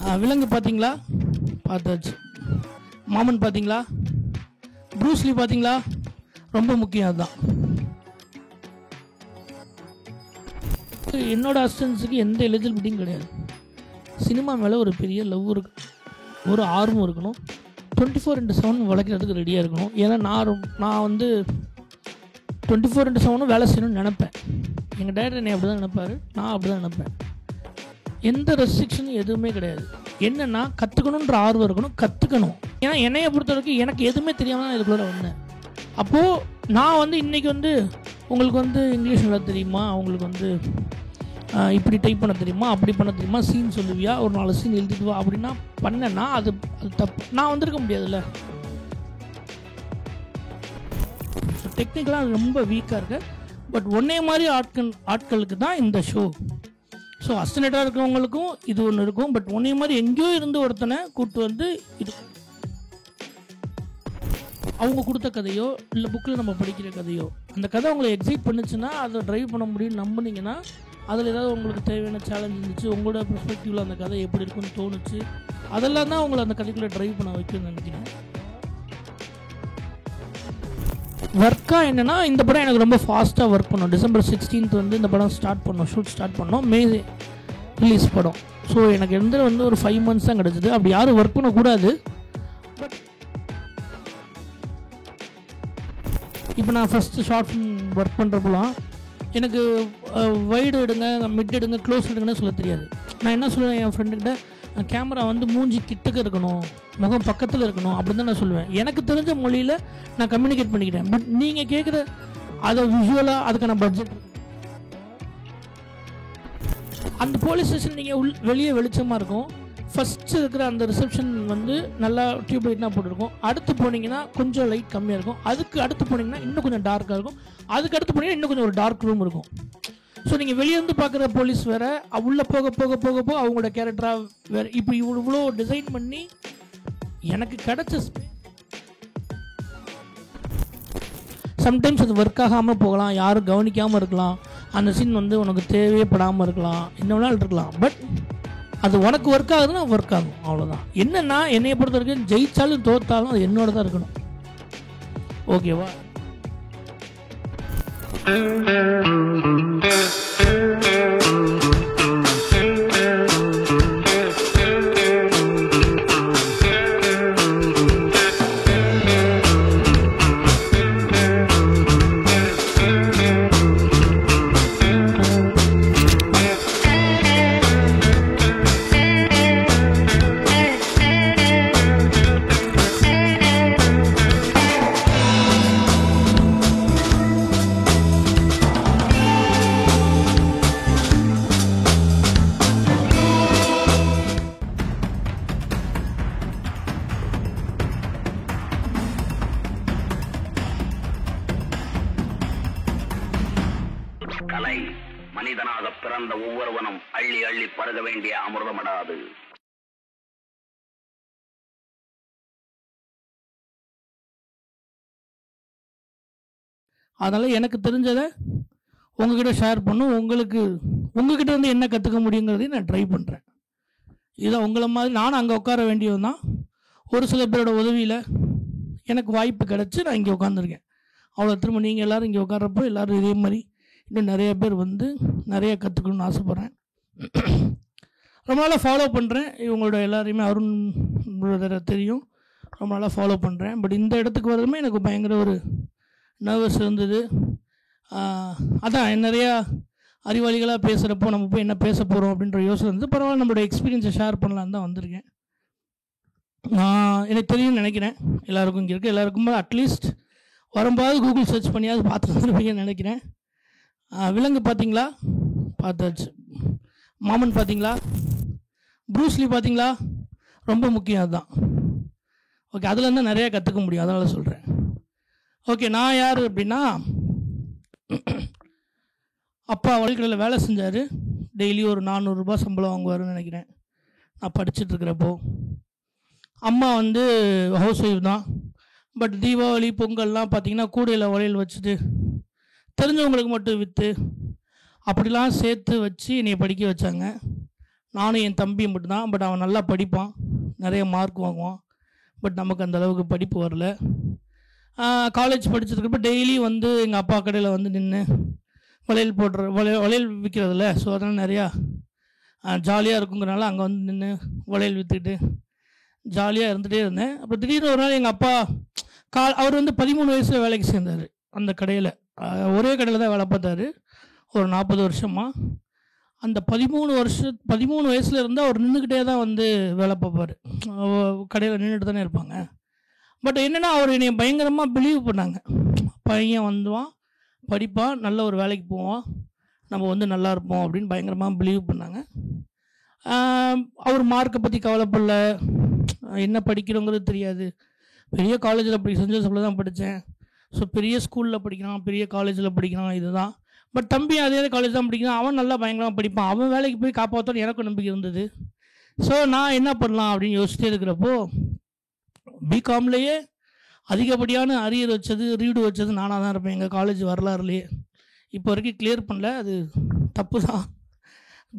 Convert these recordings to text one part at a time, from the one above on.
விலங்கு பார்த்தீங்களா? பார்த்தாச்சு. மாமன் பார்த்தீங்களா? ப்ரூஸ்லி பார்த்தீங்களா? ரொம்ப முக்கியம் அதுதான். என்னோட அசிஸ்டன்ஸுக்கு எந்த எலிஜிபிலிட்டியும் கிடையாது. சினிமா மேலே ஒரு பெரிய லவ் இருக்கு, ஒரு ஆர்வம் இருக்கணும், 24/7 வளர்க்குறதுக்கு ரெடியாக இருக்கணும். ஏன்னா நான் வந்து 24/7 வேலை செய்யணும்னு நினப்பேன். எங்கள் டேரக்டர் என்னை அப்படி தான் நினைப்பார், நான் அப்படி தான் நினப்பேன். எந்த ரெஸ்ட்ரிக்ஷனும் எதுவுமே கிடையாது. என்னென்னா கற்றுக்கணுன்ற ஆர்வம் இருக்கணும், கற்றுக்கணும். ஏன்னா என்னையை பொறுத்த வரைக்கும் எனக்கு எதுவுமே தெரியாமல் தான் இதுக்குள்ளே வந்தேன். அப்போது நான் வந்து இன்றைக்கி வந்து உங்களுக்கு வந்து இங்கிலீஷ் நல்லா தெரியுமா, உங்களுக்கு வந்து இப்படி டைப் பண்ண தெரியுமா, அப்படி பண்ண தெரியுமா, சீன் சொல்லுவியா, ஒரு 4 சீன் எழுதிட்டு வா அப்படின்னா பண்ணேன்னா அது தப்பு. நான் வந்திருக்க முடியாதுல்ல. டெக்னிக்கலாக ரொம்ப வீக்காக இருக்கு. பட் ஒன்னே மாதிரி ஆட்களுக்கு தான் இந்த ஷோ. ஸோ அசிஸ்டன்டாக இருக்கிறவங்களுக்கும் இது ஒன்று இருக்கும். பட் ஒன்னே மாதிரி எங்கேயோ இருந்து ஒருத்தனை கூப்பிட்டு வந்து இது அவங்க கொடுத்த கதையோ இல்லை புக்கில் நம்ம படிக்கிற கதையோ, அந்த கதை உங்களை எக்ஸைட் பண்ணுச்சுன்னா அதை ட்ரைவ் பண்ண முடியும்னு நம்பினீங்கன்னா அதில் ஏதாவது உங்களுக்கு தேவையான சேலஞ்ச் இருந்துச்சு, உங்களோட பெர்ஸ்பெக்டிவில் அந்த கதை எப்படி இருக்குன்னு தோணுச்சு, அதெல்லாம் தான் உங்களை அந்த கதைக்குள்ளே ட்ரைவ் பண்ண வைக்கணும்னு நினைக்கிறேன். ஒர்க்காக என்னென்னா, இந்த படம் எனக்கு ரொம்ப ஃபாஸ்ட்டாக ஒர்க் பண்ணோம். December 16th வந்து இந்த படம் ஸ்டார்ட் பண்ணோம், ஷூட் ஸ்டார்ட் பண்ணோம். May ரிலீஸ் படம். ஸோ எனக்கு வந்து ஒரு 5 months தான் கிடச்சிது. அப்படி யாரும் ஒர்க் பண்ணக்கூடாது. பட் இப்போ நான் ஃபஸ்ட்டு ஷார்ட் ஃபிலிம் ஒர்க் பண்ணுறப்போலாம் எனக்கு வைடு எடுங்க, மிட் எடுங்க, க்ளோஸ் எடுங்கன்னு சொல்ல தெரியாது. நான் என்ன சொல்லுவேன் என் ஃப்ரெண்டுக்கிட்ட, கேமரா வந்து மூஞ்சி கிட்டக்க இருக்கணும், முகம் பக்கத்தில் இருக்கணும் அப்படின்னு தான் நான் சொல்லுவேன். எனக்கு தெரிஞ்ச மொழியில் நான் கம்யூனிகேட் பண்ணிக்கிட்டேன். பட் நீங்கள் கேட்குற அதை விஷுவலாக அதுக்கான பட்ஜெட், அந்த போலீஸ் ஸ்டேஷன் நீங்கள் வெளியே வெளிச்சமாக இருக்கும். ஃபஸ்ட்டு இருக்கிற அந்த ரிசப்ஷன் வந்து நல்லா டியூப் லைட்னா போட்டுருக்கும். அடுத்து போனீங்கன்னா கொஞ்சம் லைட் கம்மியாக இருக்கும். அதுக்கு அடுத்து போனீங்கன்னா இன்னும் கொஞ்சம் டார்க்காக இருக்கும். அதுக்கு அடுத்து போனீங்கன்னா இன்னும் கொஞ்சம் ஒரு டார்க் ரூம் இருக்கும். ஸோ நீங்கள் வெளியேருந்து பார்க்குற போலீஸ் வேறு, உள்ளே போக போக போக போக அவங்களோட கேரக்டராக வேறு. இப்போ இவ்வளோ டிசைன் பண்ணி எனக்கு கிடச்ச சம்டைம்ஸ் அது ஒர்க் ஆகாமல் போகலாம், யாரும் கவனிக்காமல் இருக்கலாம், அந்த சீன் வந்து உனக்கு தேவைப்படாமல் இருக்கலாம், இன்னொரு நாள் இருக்கலாம். பட் அது உனக்கு ஒர்க் ஆகுதுன்னா ஒர்க் ஆகும், அவ்வளோதான். என்னென்னா என்னையை பொறுத்த வரைக்கும் ஜெயித்தாலும் தோற்றாலும் அது என்னோட தான் இருக்கணும். ஓகேவா? கலை மனிதனாக பிறந்த ஒவ்வொருவனும் அள்ளி அள்ளி பருக வேண்டிய அமிர்தமடாது. அதனால் எனக்கு தெரிஞ்சதை உங்ககிட்ட ஷேர் பண்ணும். உங்ககிட்ட வந்து என்ன கற்றுக்க முடியுங்கிறதையும் நான் ட்ரை பண்ணுறேன். இதான் உங்களை மாதிரி நானும் அங்கே உட்கார வேண்டியது தான். ஒரு சில பேரோட உதவியில் எனக்கு வாய்ப்பு கிடச்சி நான் இங்கே உட்காந்துருக்கேன். அவ்வளோ. திரும்ப நீங்கள் எல்லோரும் இங்கே உட்காரப்போ எல்லோரும் இதே மாதிரி இன்னும் நிறைய பேர் வந்து நிறைய கற்றுக்கணும்னு ஆசைப்பட்றேன். ரொம்ப நாளாக ஃபாலோ பண்ணுறேன் இவங்களோட எல்லாரையுமே. அருண் பிரதரை தெரியும், ரொம்ப நாளாக ஃபாலோ பண்ணுறேன். பட் இந்த இடத்துக்கு வரதுமே எனக்கு பயங்கர ஒரு நர்வஸ் இருந்தது. அதான் நிறையா அறிவாளிகளாக பேசுகிறப்போ நம்ம போய் என்ன பேச போகிறோம் அப்படின்ற யோசனை இருந்தது. பரவாயில்ல, நம்மளோட எக்ஸ்பீரியன்ஸை ஷேர் பண்ணலான்னு தான் வந்திருக்கேன். எனக்கு தெரியும்னு நினைக்கிறேன் எல்லாருக்கும் இங்கே இருக்குது. எல்லாருக்கும் அட்லீஸ்ட் வரும்போது கூகுள் சர்ச் பண்ணியாவது பார்த்து வந்துருப்பீங்கன்னு நினைக்கிறேன். விலங்கு பார்த்தீங்களா? பார்த்தாச்சு. மாமன் பார்த்தீங்களா? ப்ரூஸ்லி பார்த்தீங்களா? ரொம்ப முக்கியம் அதுதான். ஓகே, அதுலேருந்து நிறையா கற்றுக்க முடியும், அதனால் சொல்கிறேன். ஓகே, நான் யார் அப்படின்னா, அப்பா வழிக்கடையில் வேலை செஞ்சார். டெய்லி ஒரு 400 ரூபாய் சம்பளம் வாங்குவார்னு நினைக்கிறேன் நான் படிச்சுட்ருக்கிறப்போ. அம்மா வந்து ஹவுஸ் ஒய்ஃப் தான். பட் தீபாவளி பொங்கல்லாம் பார்த்திங்கன்னா கூடையில் உலையில் வச்சுட்டு தெரிஞ்சவங்களுக்கு மட்டும் விற்று அப்படிலாம் சேர்த்து வச்சு என்னை படிக்க வச்சாங்க. நானும் என் தம்பியும் மட்டும்தான். பட் அவன் நல்லா படிப்பான், நிறைய மார்க் வாங்குவான். பட் நமக்கு அந்த அளவுக்கு படிப்பு வரல. காலேஜ் படித்ததுக்கப்புறம் டெய்லி வந்து எங்கள் அப்பா கடையில் வந்து நின்று வளையல் விற்கிறதில்ல, ஸோ அதனால் நிறையா ஜாலியாக இருக்குங்கிறனால அங்கே வந்து நின்று வளையல் விற்றுக்கிட்டு ஜாலியாக இருந்துகிட்டே இருந்தேன். அப்புறம் திடீர்னு ஒரு நாள் எங்கள் அப்பா அவர் வந்து 13 வயசில் வேலைக்கு சேர்ந்தார் அந்த கடையில். ஒரே கடையில் தான் வேலை பார்த்தாரு ஒரு 40 வருஷமாக. அந்த 13 வயசில் இருந்தால் அவர் நின்றுக்கிட்டே தான் வந்து வேலை பார்ப்பார். கடையில் நின்றுட்டு தானே இருப்பாங்க. பட் என்னென்னா அவர் என்னை பயங்கரமாக பிலீவ் பண்ணாங்க. பையன் வந்துவான், படிப்பான், நல்ல ஒரு வேலைக்கு போவான், நம்ம வந்து நல்லா இருப்போம் அப்படின்னு பயங்கரமாக பிலீவ் பண்ணாங்க. அவர் மார்க்கை பற்றி கவலைப்படல, என்ன படிக்கிறோங்கிறது தெரியாது. பெரிய காலேஜில் சென்ட் ஜோசப்பில் தான் படித்தேன். ஸோ பெரிய ஸ்கூலில் படிக்கிறான், பெரிய காலேஜில் படிக்கிறான், இதுதான். பட் தம்பி அதே காலேஜ் தான் படிக்கிறான், அவன் நல்லா பயங்கரமாக படிப்பான், அவன் வேலைக்கு போய் காப்பாற்றோன்னு எனக்கும் நம்பிக்கை இருந்தது. ஸோ நான் என்ன பண்ணலாம் அப்படின்னு யோசிச்சுட்டே இருக்கிறப்போ பிகாம்லேயே அதிகப்படியான அரியர் வச்சது, ரீடு வச்சது நானாக தான் இருப்பேன் எங்கள் காலேஜ் வரலாறுலேயே. இப்போ வரைக்கும் கிளியர் பண்ணல, அது தப்பு தான்.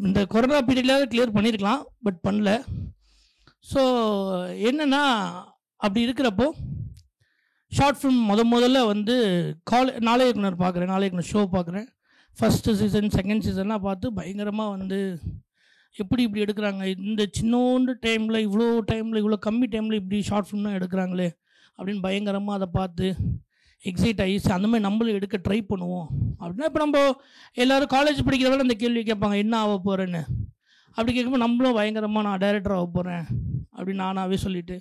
இந்த கொரோனா பீரியட்லேயாவது கிளியர் பண்ணியிருக்கலாம், பட் பண்ணல. ஸோ என்னென்னா அப்படி இருக்கிறப்போ ஷார்ட் ஃபிலிம் முதல்ல வந்து நாளை இயக்குனர் பார்க்குறேன், நாளை இயக்குனர் ஷோ பார்க்குறேன். ஃபஸ்ட்டு சீசன், செகண்ட் சீசன்லாம் பார்த்து பயங்கரமாக வந்து எப்படி இப்படி எடுக்கிறாங்க, இந்த சின்னோண்டு டைமில் இவ்வளோ கம்மி டைமில் இப்படி ஷார்ட் ஃபிலிம்லாம் எடுக்கிறாங்களே அப்படின்னு பயங்கரமாக அதை பார்த்து எக்ஸைட் ஆகிடுச்சு. அந்த மாதிரி நம்மளும் எடுக்க ட்ரை பண்ணுவோம் அப்படின்னா, இப்போ நம்ம எல்லோரும் காலேஜ் படிக்கிறவரை அந்த கேள்வி கேட்பாங்க, என்ன ஆக போகிறேன்னு. அப்படி கேட்கும்போது நம்மளும் பயங்கரமாக நான் டைரக்டர் ஆக போகிறேன் அப்படின்னு நானாகவே சொல்லிவிட்டு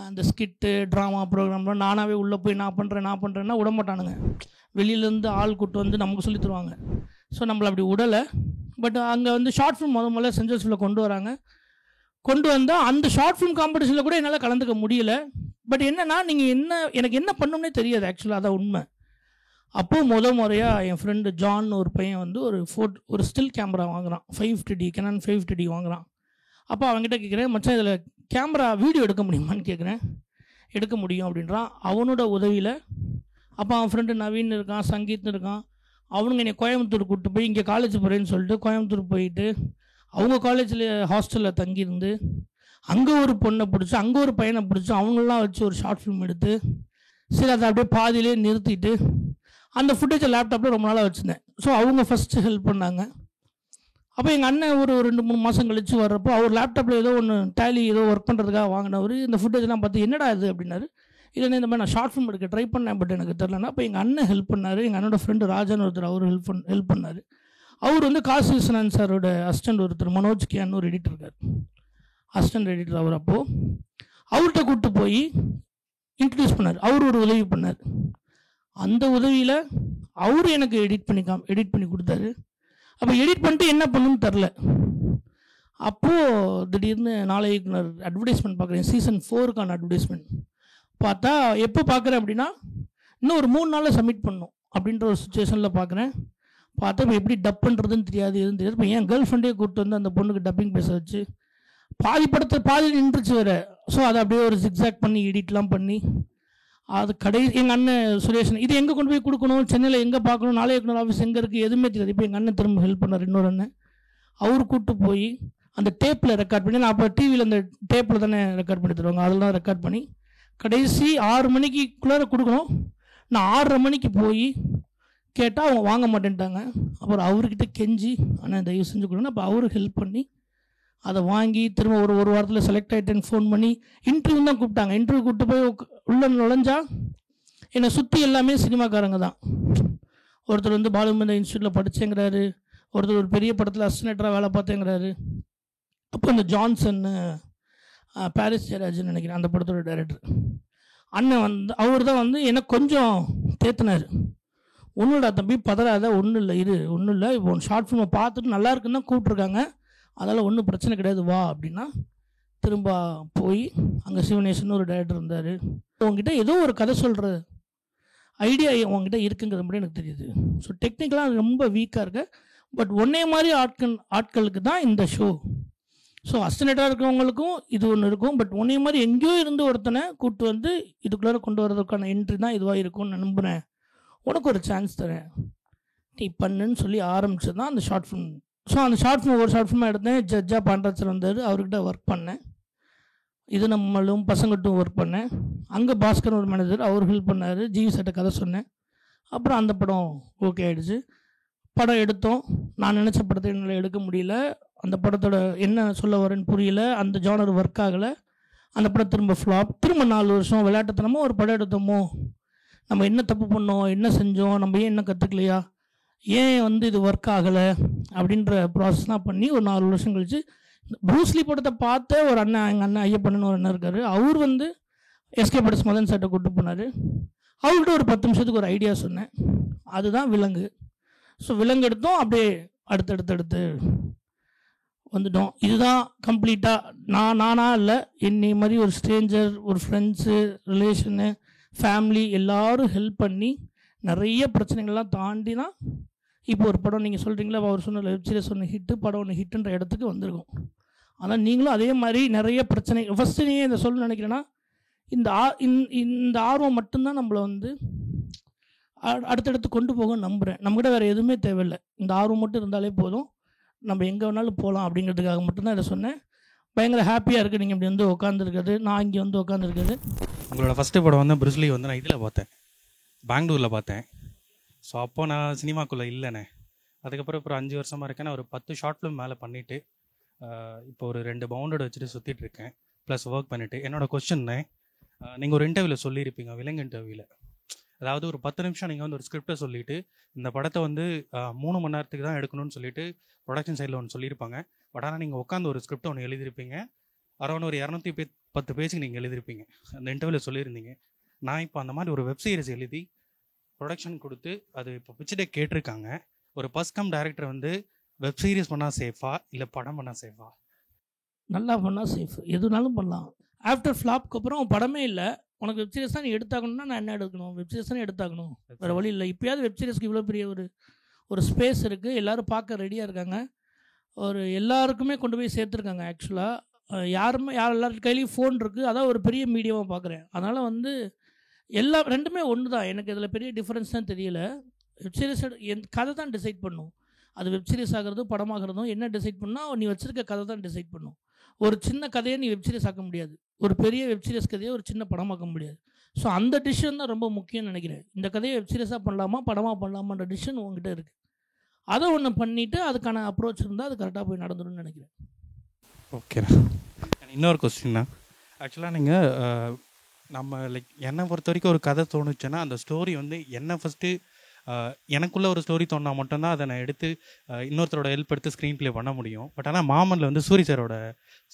அந்த ஸ்கிட்டு, ட்ராமா ப்ரோக்ராம்லாம் நானாகவே உள்ளே போய் நான் பண்ணுறேன்னா விடமாட்டானுங்க. வெளியிலேருந்து ஆள் கூட்டு வந்து நமக்கு சொல்லி தருவாங்க. ஸோ நம்மளை அப்படி விடலை. பட் அங்கே வந்து ஷார்ட் ஃபிலிம் முதல்ல சென்ட் ஜோசப்பில் கொண்டு வந்தால் அந்த ஷார்ட் ஃபிலிம் காம்படிஷனில் கூட என்னால் கலந்துக்க முடியல. பட் என்னென்னா எனக்கு என்ன பண்ணணும்னே தெரியாது ஆக்சுவலாக, அதான் உண்மை. அப்போது முறையாக என் ஃப்ரெண்டு ஜான் ஒரு பையன் வந்து ஒரு ஸ்டில் கேமரா வாங்குகிறான், 550D Canon 550D வாங்குகிறான். அப்போ அவங்ககிட்ட கேட்குறேன், மச்சான் இதில் கேமரா வீடியோ எடுக்க முடியுமான்னு கேட்குறேன். எடுக்க முடியும் அப்படின்றான். அவனோட உதவியில் அப்போ அவன் ஃப்ரெண்டு நவீன் இருக்கான், சங்கீத்னு இருக்கான், அவனுங்க என்னை கோயம்புத்தூர் கூப்பிட்டு போய் இங்கே காலேஜ் போகிறேன்னு சொல்லிட்டு கோயம்புத்தூர் போயிட்டு அவங்க காலேஜில் ஹாஸ்டலில் தங்கியிருந்து அங்கே ஒரு பொண்ணை பிடிச்சி, அங்கே ஒரு பையனை பிடிச்சி, அவங்களெலாம் வச்சு ஒரு ஷார்ட் ஃபிலிம் எடுத்து சரி அதை அப்படியே பாதியிலே நிறுத்திட்டு அந்த ஃபுட்டேஜை லேப்டாப்பில் ரொம்ப நாளாக வச்சுருந்தேன். ஸோ அவங்க ஃபஸ்ட்டு ஹெல்ப் பண்ணாங்க. அப்போ எங்கள் அண்ணன் ஒரு 2-3 மாதம் கழித்து வர்றப்போ அவர் லேப்டாப்பில் ஏதோ ஒன்று டேலி ஏதோ ஒர்க் பண்ணுறதுக்காக வாங்கினவர். இந்த ஃபுட்டேஜ்லாம் பார்த்து என்னடா இது அப்படின்னாரு. இல்லைன்னா இந்த மாதிரி நான் ஷார்ட் ஃபிலிம் எடுக்க ட்ரை பண்ணேன், பட் எனக்கு தெரிலன்னா. அப்போ எங்கள் அண்ணன் ஹெல்ப் பண்ணார். எங்கள் அண்ணனோட ஃப்ரெண்டு ராஜான்னு ஒருத்தர், அவர் ஹெல்ப் பண்ணார். அவர் வந்து காசி விஸ்வநாதன் சாரோட அசிஸ்டன்ட் ஒருத்தர் மனோஜ் கேன்னு ஒரு எடிட்டர் இருக்கார், அசிஸ்டன்ட் எடிட்டர் அவர். அப்போது அவர்கிட்ட கூப்பிட்டு போய் இன்ட்ரடியூஸ் பண்ணார். அவர் ஒரு உதவி பண்ணார். அந்த உதவியில் அவர் எனக்கு எடிட் பண்ணி கொடுத்தாரு. அப்போ எடிட் பண்ணிட்டு என்ன பண்ணணும்னு தெரில. அப்போது திடீர்னு நாளை இயக்குனர் அட்வர்டைஸ்மெண்ட் பார்க்குறேன், சீசன் 4க்கான அட்வர்டைஸ்மெண்ட் பார்த்தா. எப்போ பார்க்குறேன் அப்படின்னா இன்னும் ஒரு 3 நாளில் சப்மிட் பண்ணணும் அப்படின்ற ஒரு சுச்சுவேஷனில் பார்க்குறேன். பார்த்தா இப்போ எப்படி டப் பண்ணுறதுன்னு தெரியாது, எதுவும் தெரியாது. இப்போ என் கேர்ள் ஃப்ரெண்டே கூப்பிட்டு வந்து அந்த பொண்ணுக்கு டப்பிங் பேச வச்சு பாதி நின்றுச்சு வேறு. ஸோ அதை அப்படியே ஒரு ஜிக்ஸாக் பண்ணி எடிட்லாம் பண்ணி அது எங்கள் அண்ணன் சுரேஷன் இது எங்கே கொண்டு போய் கொடுக்கணும், சென்னையில் எங்கே பார்க்கணும், நாளை இயக்குனர் ஆஃபீஸ் எங்கே இருக்குது, எதுவுமே தெரியாது. இப்போ எங்கள் அண்ணன் திரும்ப ஹெல்ப் பண்ணார். இன்னொரு அண்ணன் அவர் கூப்பிட்டு போய் அந்த டேப்பில் ரெக்கார்ட் பண்ணி, நான் அப்போ டிவியில் அந்த டேப்பில் தானே ரெக்கார்ட் பண்ணி தருவாங்க, அதெல்லாம் ரெக்கார்ட் பண்ணி கடைசி 6 மணிக்குள்ளார கொடுக்கணும். நான் 6:30 மணிக்கு போய் கேட்டால் அவங்க வாங்க மாட்டேன்ட்டாங்க. அப்புறம் அவர்கிட்ட கெஞ்சி அண்ணன் தயவு செஞ்சு கொடுங்க. அப்போ அவருக்கு ஹெல்ப் பண்ணி அதை வாங்கி திரும்ப ஒரு வாரத்தில் செலக்ட் ஆகிட்டேன்னு ஃபோன் பண்ணி இன்டர்வியூ தான் கூப்பிட்டாங்க. இன்டர்வியூ கூப்பிட்டு போய் உள்ளே நுழைஞ்சா என்னை சுற்றி எல்லாமே சினிமாக்காரங்க தான். ஒருத்தர் வந்து பாலுமந்த இன்ஸ்டியூட்டில் படித்தேங்கிறாரு, ஒருத்தர் ஒரு பெரிய படத்தில் அசிஸ்டன்டாக வேலை பார்த்தேங்கிறாரு. அப்போ இந்த ஜான்சன்னு பாரிஸ் ஜெயராஜன் நினைக்கிறேன் அந்த படத்தோட டைரக்டர் அண்ணன் வந்து அவர் தான் வந்து எனக்கு கொஞ்சம் தேத்தினார். ஒன்றும் இல்லை தம்பி, பதறாத, ஒன்றும் இல்லை, இப்போ ஷார்ட் ஃபிலிமை பார்த்துட்டு நல்லா இருக்குன்னு தான் கூப்பிட்ருக்காங்க, அதனால் ஒன்றும் பிரச்சனை கிடையாது, வா அப்படின்னா. திரும்ப போய் அங்கே சிவனேஷன் ஒரு டைரக்டர் இருந்தார். உங்ககிட்ட ஏதோ ஒரு கதை சொல்கிற ஐடியா உங்ககிட்ட இருக்குங்கிறது மட்டும் எனக்கு தெரியுது. ஸோ டெக்னிக்கலாக ரொம்ப வீக்காக இருக்க, பட் ஒன்னே மாதிரி ஆட்களுக்கு தான் இந்த ஷோ. ஸோ அசிஸ்டன்டாக இருக்கிறவங்களுக்கும் இது ஒன்று இருக்கும், பட் ஒன்னே மாதிரி எங்கேயோ இருந்து ஒருத்தனை கூப்பிட்டு வந்து இதுக்குள்ளார கொண்டு வரதுக்கான என்ட்ரி தான் இதுவாக இருக்கும்னு நம்புகிறேன், உனக்கு ஒரு சான்ஸ் தரேன், நீ பண்ணுன்னு சொல்லி ஆரம்பிச்சது தான் அந்த ஷார்ட் ஃபிலிம் ஸோ அந்த ஷார்ட் ஃபிலிம் ஒரு ஷார்ட் ஃபிலிமாக எடுத்தேன். ஜட்ஜாக பாண்டராஜர் வந்தார், அவர்கிட்ட ஒர்க் பண்ணேன். இது நம்மளும் பசங்கட்டும் ஒர்க் பண்ணேன். அங்கே பாஸ்கர் ஒரு மேனேஜர், அவர் ஹெல்ப் பண்ணார். ஜிவி சட்ட கதை சொன்னேன். அப்புறம் அந்த படம் ஓகே ஆகிடுச்சு. படம் எடுத்தோம். நான் நினச்ச படத்தை என்னால் எடுக்க முடியல. அந்த படத்தோட என்ன சொல்ல வரேன்னு புரியல. அந்த ஜானர் ஒர்க் ஆகலை. அந்த படம் திரும்ப ஃப்ளாப். திரும்ப 4 வருஷம் விளையாட்டுத்தனமாக ஒரு படம் எடுத்தோமோ, நம்ம என்ன தப்பு பண்ணோம், என்ன செஞ்சோம், நம்ம ஏன் என்ன கற்றுக்கலையா, ஏன் இது ஒர்க் ஆகலை அப்படின்ற ப்ராசஸ்லாம் பண்ணி ஒரு 4 வருஷம் கழிச்சு ப்ரூஸ்லி படத்தை பார்த்த ஒரு அண்ணன், எங்கள் அண்ணன் ஐயப்பண்ணன் ஒரு அண்ணன் இருக்கார். அவர் எஸ்கே படஸ் மதன் சார்ட்டை கூப்பிட்டு போனார். அவர்கிட்ட ஒரு 10 நிமிஷத்துக்கு ஒரு ஐடியா சொன்னேன். அதுதான் விலங்கு. ஸோ விலங்கு எடுத்தோம். அப்படியே அடுத்தடுத்து வந்துட்டோம். இதுதான் கம்ப்ளீட்டாக நானாக இல்லை, என்னை மாதிரி ஒரு ஸ்ட்ரேஞ்சர், ஒரு ஃப்ரெண்ட்ஸு, ரிலேஷனு, ஃபேமிலி எல்லோரும் ஹெல்ப் பண்ணி நிறைய பிரச்சனைகள்லாம் தாண்டி தான் இப்போ ஒரு படம் நீங்கள் சொல்கிறீங்களா, அவர் சொன்ன வெப் சீரிஸ் ஒன்று ஹிட்டு, படம் ஒன்று ஹிட்டுன்ற இடத்துக்கு வந்திருக்கும். ஆனால் நீங்களும் அதே மாதிரி நிறைய பிரச்சனை. ஃபஸ்ட்டு நீங்கள் இதை சொல்ல நினைக்கிறேன்னா, இந்த ஆர்வம் மட்டும்தான் நம்மளை அடுத்தடுத்து கொண்டு போக நம்புகிறேன். நம்மகிட்ட வேறு எதுவுமே தேவையில்லை. இந்த ஆர்வம் மட்டும் இருந்தாலே போதும், நம்ம எங்கே வேணாலும் போகலாம் அப்படிங்கிறதுக்காக மட்டும்தான் இதை சொன்னேன். பயங்கர ஹாப்பியாக இருக்குது நீங்கள் இப்படி உட்காந்துருக்குது, நான் இங்கே உட்காந்துருக்குது. உங்களோட ஃபஸ்ட்டு படம் ப்ரூஸ்லி நான் இதில் பார்த்தேன், பெங்களூரில் பார்த்தேன். ஸோ அப்போ நான் சினிமாக்குள்ளே இல்லைண்ணே. அதுக்கப்புறம் ஒரு 5 வருஷமாக இருக்கேன். நான் ஒரு 10 ஷார்ட் ஃபிலிம் மேலே பண்ணிவிட்டு இப்போ ஒரு 2 பவுண்டட் வச்சுட்டு சுற்றிட்டுருக்கேன், ப்ளஸ் ஒர்க் பண்ணிவிட்டு. என்னோடய கொஸ்டின்னே, நீங்கள் ஒரு இன்டர்வியூவில் சொல்லியிருப்பீங்க, விலங்கு இன்டர்வியூவில், அதாவது ஒரு 10 நிமிஷம் நீங்கள் ஒரு ஸ்கிரிப்டை சொல்லிவிட்டு இந்த படத்தை 3 மணி நேரத்துக்கு தான் எடுக்கணும்னு சொல்லிட்டு ப்ரொடக்ஷன் சைடில் ஒன்று சொல்லியிருப்பாங்க. பட் ஆனால் நீங்கள் உட்காந்து ஒரு ஸ்கிரிப்டை ஒன்று எழுதியிருப்பீங்க. அரௌண்ட் ஒரு 210 பேஜுக்கு நீங்கள் எழுதியிருப்பீங்க. அந்த இன்டர்வியூவில் சொல்லியிருந்தீங்க. நான் இப்போ அந்த மாதிரி ஒரு வெப் சீரிஸ் எழுதி ப்ரொடக்ஷன் கொடுத்து அது இப்போ பிச்சுட்டே கேட்டிருக்காங்க. ஒரு first cum director web series பண்ணால் சேஃபா இல்லை படம் பண்ணால் சேஃபா? நல்லா பண்ணால் சேஃப், எதுனாலும் பண்ணலாம். ஆஃப்டர் ஃப்ளாப்க்கு அப்புறம் படமே இல்லை, உனக்கு வெப் சீரிஸ் தான் நீ எடுத்தாகணும்னா நான் என்ன எடுக்கணும், வெப் சீரிஸ் தான் எடுத்தாகணும், வேறு வழி இல்லை. இப்போயாவது வெப் சீரிஸ்க்கு இவ்வளோ பெரிய ஒரு ஸ்பேஸ் இருக்குது, எல்லோரும் பார்க்க ரெடியாக இருக்காங்க, எல்லாருக்குமே கொண்டு போய் சேர்த்துருக்காங்க. ஆக்சுவலாக எல்லார் கையிலையும் ஃபோன் இருக்குது, அதான் ஒரு பெரிய மீடியமாக பார்க்குறேன். அதனால் ரெண்டுமே ஒன்று தான். எனக்கு இதில் பெரிய டிஃப்ரென்ஸ் தான் தெரியல. வெப் சீரிஸ் கதை தான் டிசைட் பண்ணும். அது வெப் சீரிஸ் ஆகிறதும் படமாகிறதும் என்ன டிசைட் பண்ணால் நீ வச்சுருக்க கதை தான் டிசைட் பண்ணும். ஒரு சின்ன கதையை நீ வெப் சீரிஸ் ஆக்க முடியாது, ஒரு பெரிய வெப் சீரிஸ் கதையை ஒரு சின்ன படமாக்க முடியாது. ஸோ அந்த டிசிஷன் தான் ரொம்ப முக்கியம்னு நினைக்கிறேன். இந்த கதையை வெப் சீரிஸாக பண்ணலாமா படமாக பண்ணலாமான்ற டிசிஷன் உங்ககிட்ட இருக்குது. அதை ஒன்று பண்ணிவிட்டு அதுக்கான அப்ரோச் இருந்தால் அது கரெக்டாக போய் நடந்துடும்னு நினைக்கிறேன். ஓகே. இன்னொரு கொஸ்டின்னா, ஆக்சுவலாக நீங்கள் நம்ம என்னை பொறுத்த வரைக்கும் ஒரு கதை தோணுச்சுன்னா அந்த ஸ்டோரி என்ன ஃபஸ்ட்டு எனக்குள்ளே ஒரு ஸ்டோரி தோணுனா மட்டும்தான் அதை நான் எடுத்து இன்னொருத்தரோட ஹெல்ப் எடுத்து ஸ்க்ரீன் ப்ளே பண்ண முடியும். பட் ஆனால் மாமனில் சூரி சாரோட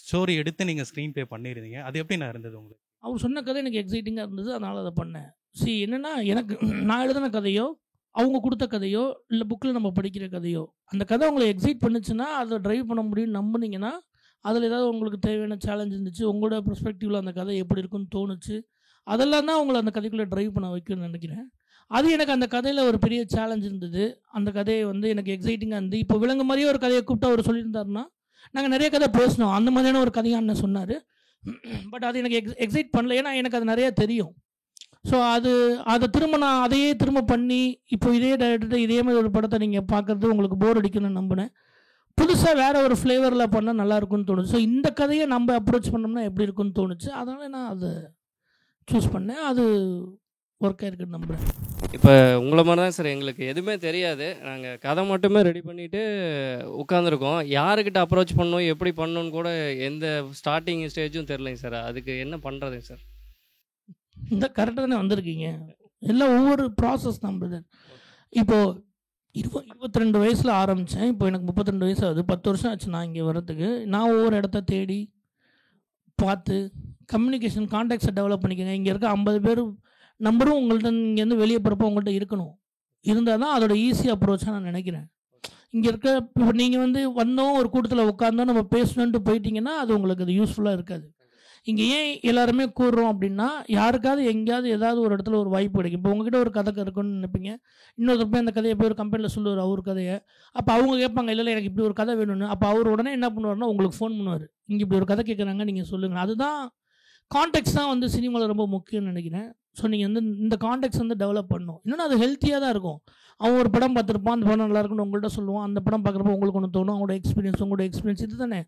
ஸ்டோரி எடுத்து நீங்கள் ஸ்க்ரீன் ப்ளே பண்ணியிருந்தீங்க. அது எப்படி நான் இருந்தது உங்களுக்கு? அவர் சொன்ன கதை எனக்கு எக்ஸைட்டிங்காக இருந்தது, அதனால் அதை பண்ணேன். என்னென்னா, எனக்கு நான் எழுதின கதையோ அவங்க கொடுத்த கதையோ இல்லை புக்கில் நம்ம படிக்கிற கதையோ, அந்த கதை உங்களை எக்ஸைட் பண்ணுச்சுன்னா அதை ட்ரைவ் பண்ண முடியும்னு நம்புனீங்கன்னா, அதில் ஏதாவது உங்களுக்கு தேவையான சேலஞ்ச் இருந்துச்சு, உங்களோட பெர்ஸ்பெக்டிவில் அந்த கதை எப்படி இருக்குன்னு தோணுச்சு, அதெல்லாம் தான் உங்களை அந்த கதைக்குள்ளே ட்ரைவ் பண்ண வைக்கணும்னு நினைக்கிறேன். அது எனக்கு அந்த கதையில் ஒரு பெரிய சேலஞ்ச் இருந்தது. அந்த கதையை எனக்கு எக்ஸைட்டிங்காக இருந்து, இப்போ விலங்கு மாதிரியே ஒரு கதையை கூப்பிட்டு அவர் சொல்லியிருந்தாருன்னா, நாங்கள் நிறைய கதை பேசினோம், அந்த மாதிரியான ஒரு கதையாக அண்ணன் சொன்னார். பட் அது எனக்கு எக்ஸைட் பண்ணல, ஏன்னா எனக்கு அது நிறையா தெரியும். ஸோ அதை நான் அதையே திரும்ப பண்ணி இப்போ இதே டைரக்டர் இதே மாதிரி ஒரு படத்தை நீங்கள் பார்க்குறது உங்களுக்கு போர் அடிக்கணும்னு நம்பினேன். புதுசாக வேறு ஒரு ஃப்ளேவரில் பண்ணால் நல்லாயிருக்குன்னு தோணுச்சு. ஸோ இந்த கதையை நம்ம அப்ரோச் பண்ணோம்னா எப்படி இருக்குன்னு தோணுச்சு. அதனால் நான் அதை சூஸ் பண்ணேன். அது ஒர்க் ஆகிருக்குன்னு நம்புகிறேன். இப்போ உங்களை மாதிரி தான் சார், எங்களுக்கு எதுவுமே தெரியாது, நாங்கள் கதை மட்டுமே ரெடி பண்ணிவிட்டு உட்காந்துருக்கோம். யாருக்கிட்ட அப்ரோச் பண்ணணும் எப்படி பண்ணணுன்னு கூட எந்த ஸ்டார்டிங் ஸ்டேஜும் தெரிலைங்க சார். அதுக்கு என்ன பண்ணுறதுங்க சார்? இந்த கரெக்டாக தானே வந்திருக்கீங்க, எல்லாம் ஒவ்வொரு ப்ராசஸ் தான் பிரதர். இப்போது 22 வயசில் ஆரம்பித்தேன், இப்போ எனக்கு 32 வயசு ஆகுது. 10 வருஷம் ஆச்சு நான் இங்கே வர்றதுக்கு. நான் ஒவ்வொரு இடத்த தேடி பார்த்து கம்யூனிகேஷன் கான்டாக்ட்ஸை டெவலப் பண்ணிக்கோங்க. இங்கே இருக்க 50 பேர் நம்பரும் உங்கள்கிட்ட இங்கேருந்து வெளியே போகிறப்போ உங்கள்கிட்ட இருக்கணும். இருந்தால் தான் அதோட ஈஸி அப்ரோச்சாக நான் நினைக்கிறேன். இங்கே இருக்க இப்போ நீங்கள் வந்தோம் ஒரு கூட்டத்தில் உட்காந்தோம் நம்ம பேசணுன்ட்டு போயிட்டீங்கன்னா அது உங்களுக்கு அது யூஸ்ஃபுல்லாக இருக்காது. இங்கே ஏன் எல்லாருமே கூறுறோம் அப்படின்னா, யாருக்காவது எங்கேயாவது ஏதாவது ஒரு இடத்துல ஒரு வாய்ப்பு கிடைக்கும். இப்போ உங்ககிட்ட ஒரு கதை இருக்குன்னு நினைப்பீங்க, இன்னொருத்தர் போய் அந்த கதையை போய் ஒரு கம்பெனியில் சொல்லுவார் அவர் கதையை. அப்போ அவங்க கேட்பாங்க, இல்லை எனக்கு இப்படி ஒரு கதை வேணும்னு. அப்போ அவர் உடனே என்ன பண்ணுவார்னா உங்களுக்கு ஃபோன் பண்ணுவார், இங்கே இப்படி ஒரு கதை கேட்குறாங்க நீங்கள் சொல்லுங்கள். அதுதான் கான்டெக்ட் தான் சினிமாவில் ரொம்ப முக்கியம்னு நினைக்கிறேன். ஸோ நீங்கள் வந்து இந்த கான்டெக்ட் வந்து டெவலப் பண்ணணும். இன்னொன்று அது ஹெல்த்தியாக தான் இருக்கும். அவன் ஒரு படம் பார்த்துருப்பான், அந்த படம் நல்லா இருக்குன்னு உங்கள்கிட்ட சொல்லுவான். அந்த படம் பார்க்குறப்ப உங்களுக்கு ஒன்று தோணும், அவங்களோட எக்ஸ்பீரியன்ஸ் இது தானே.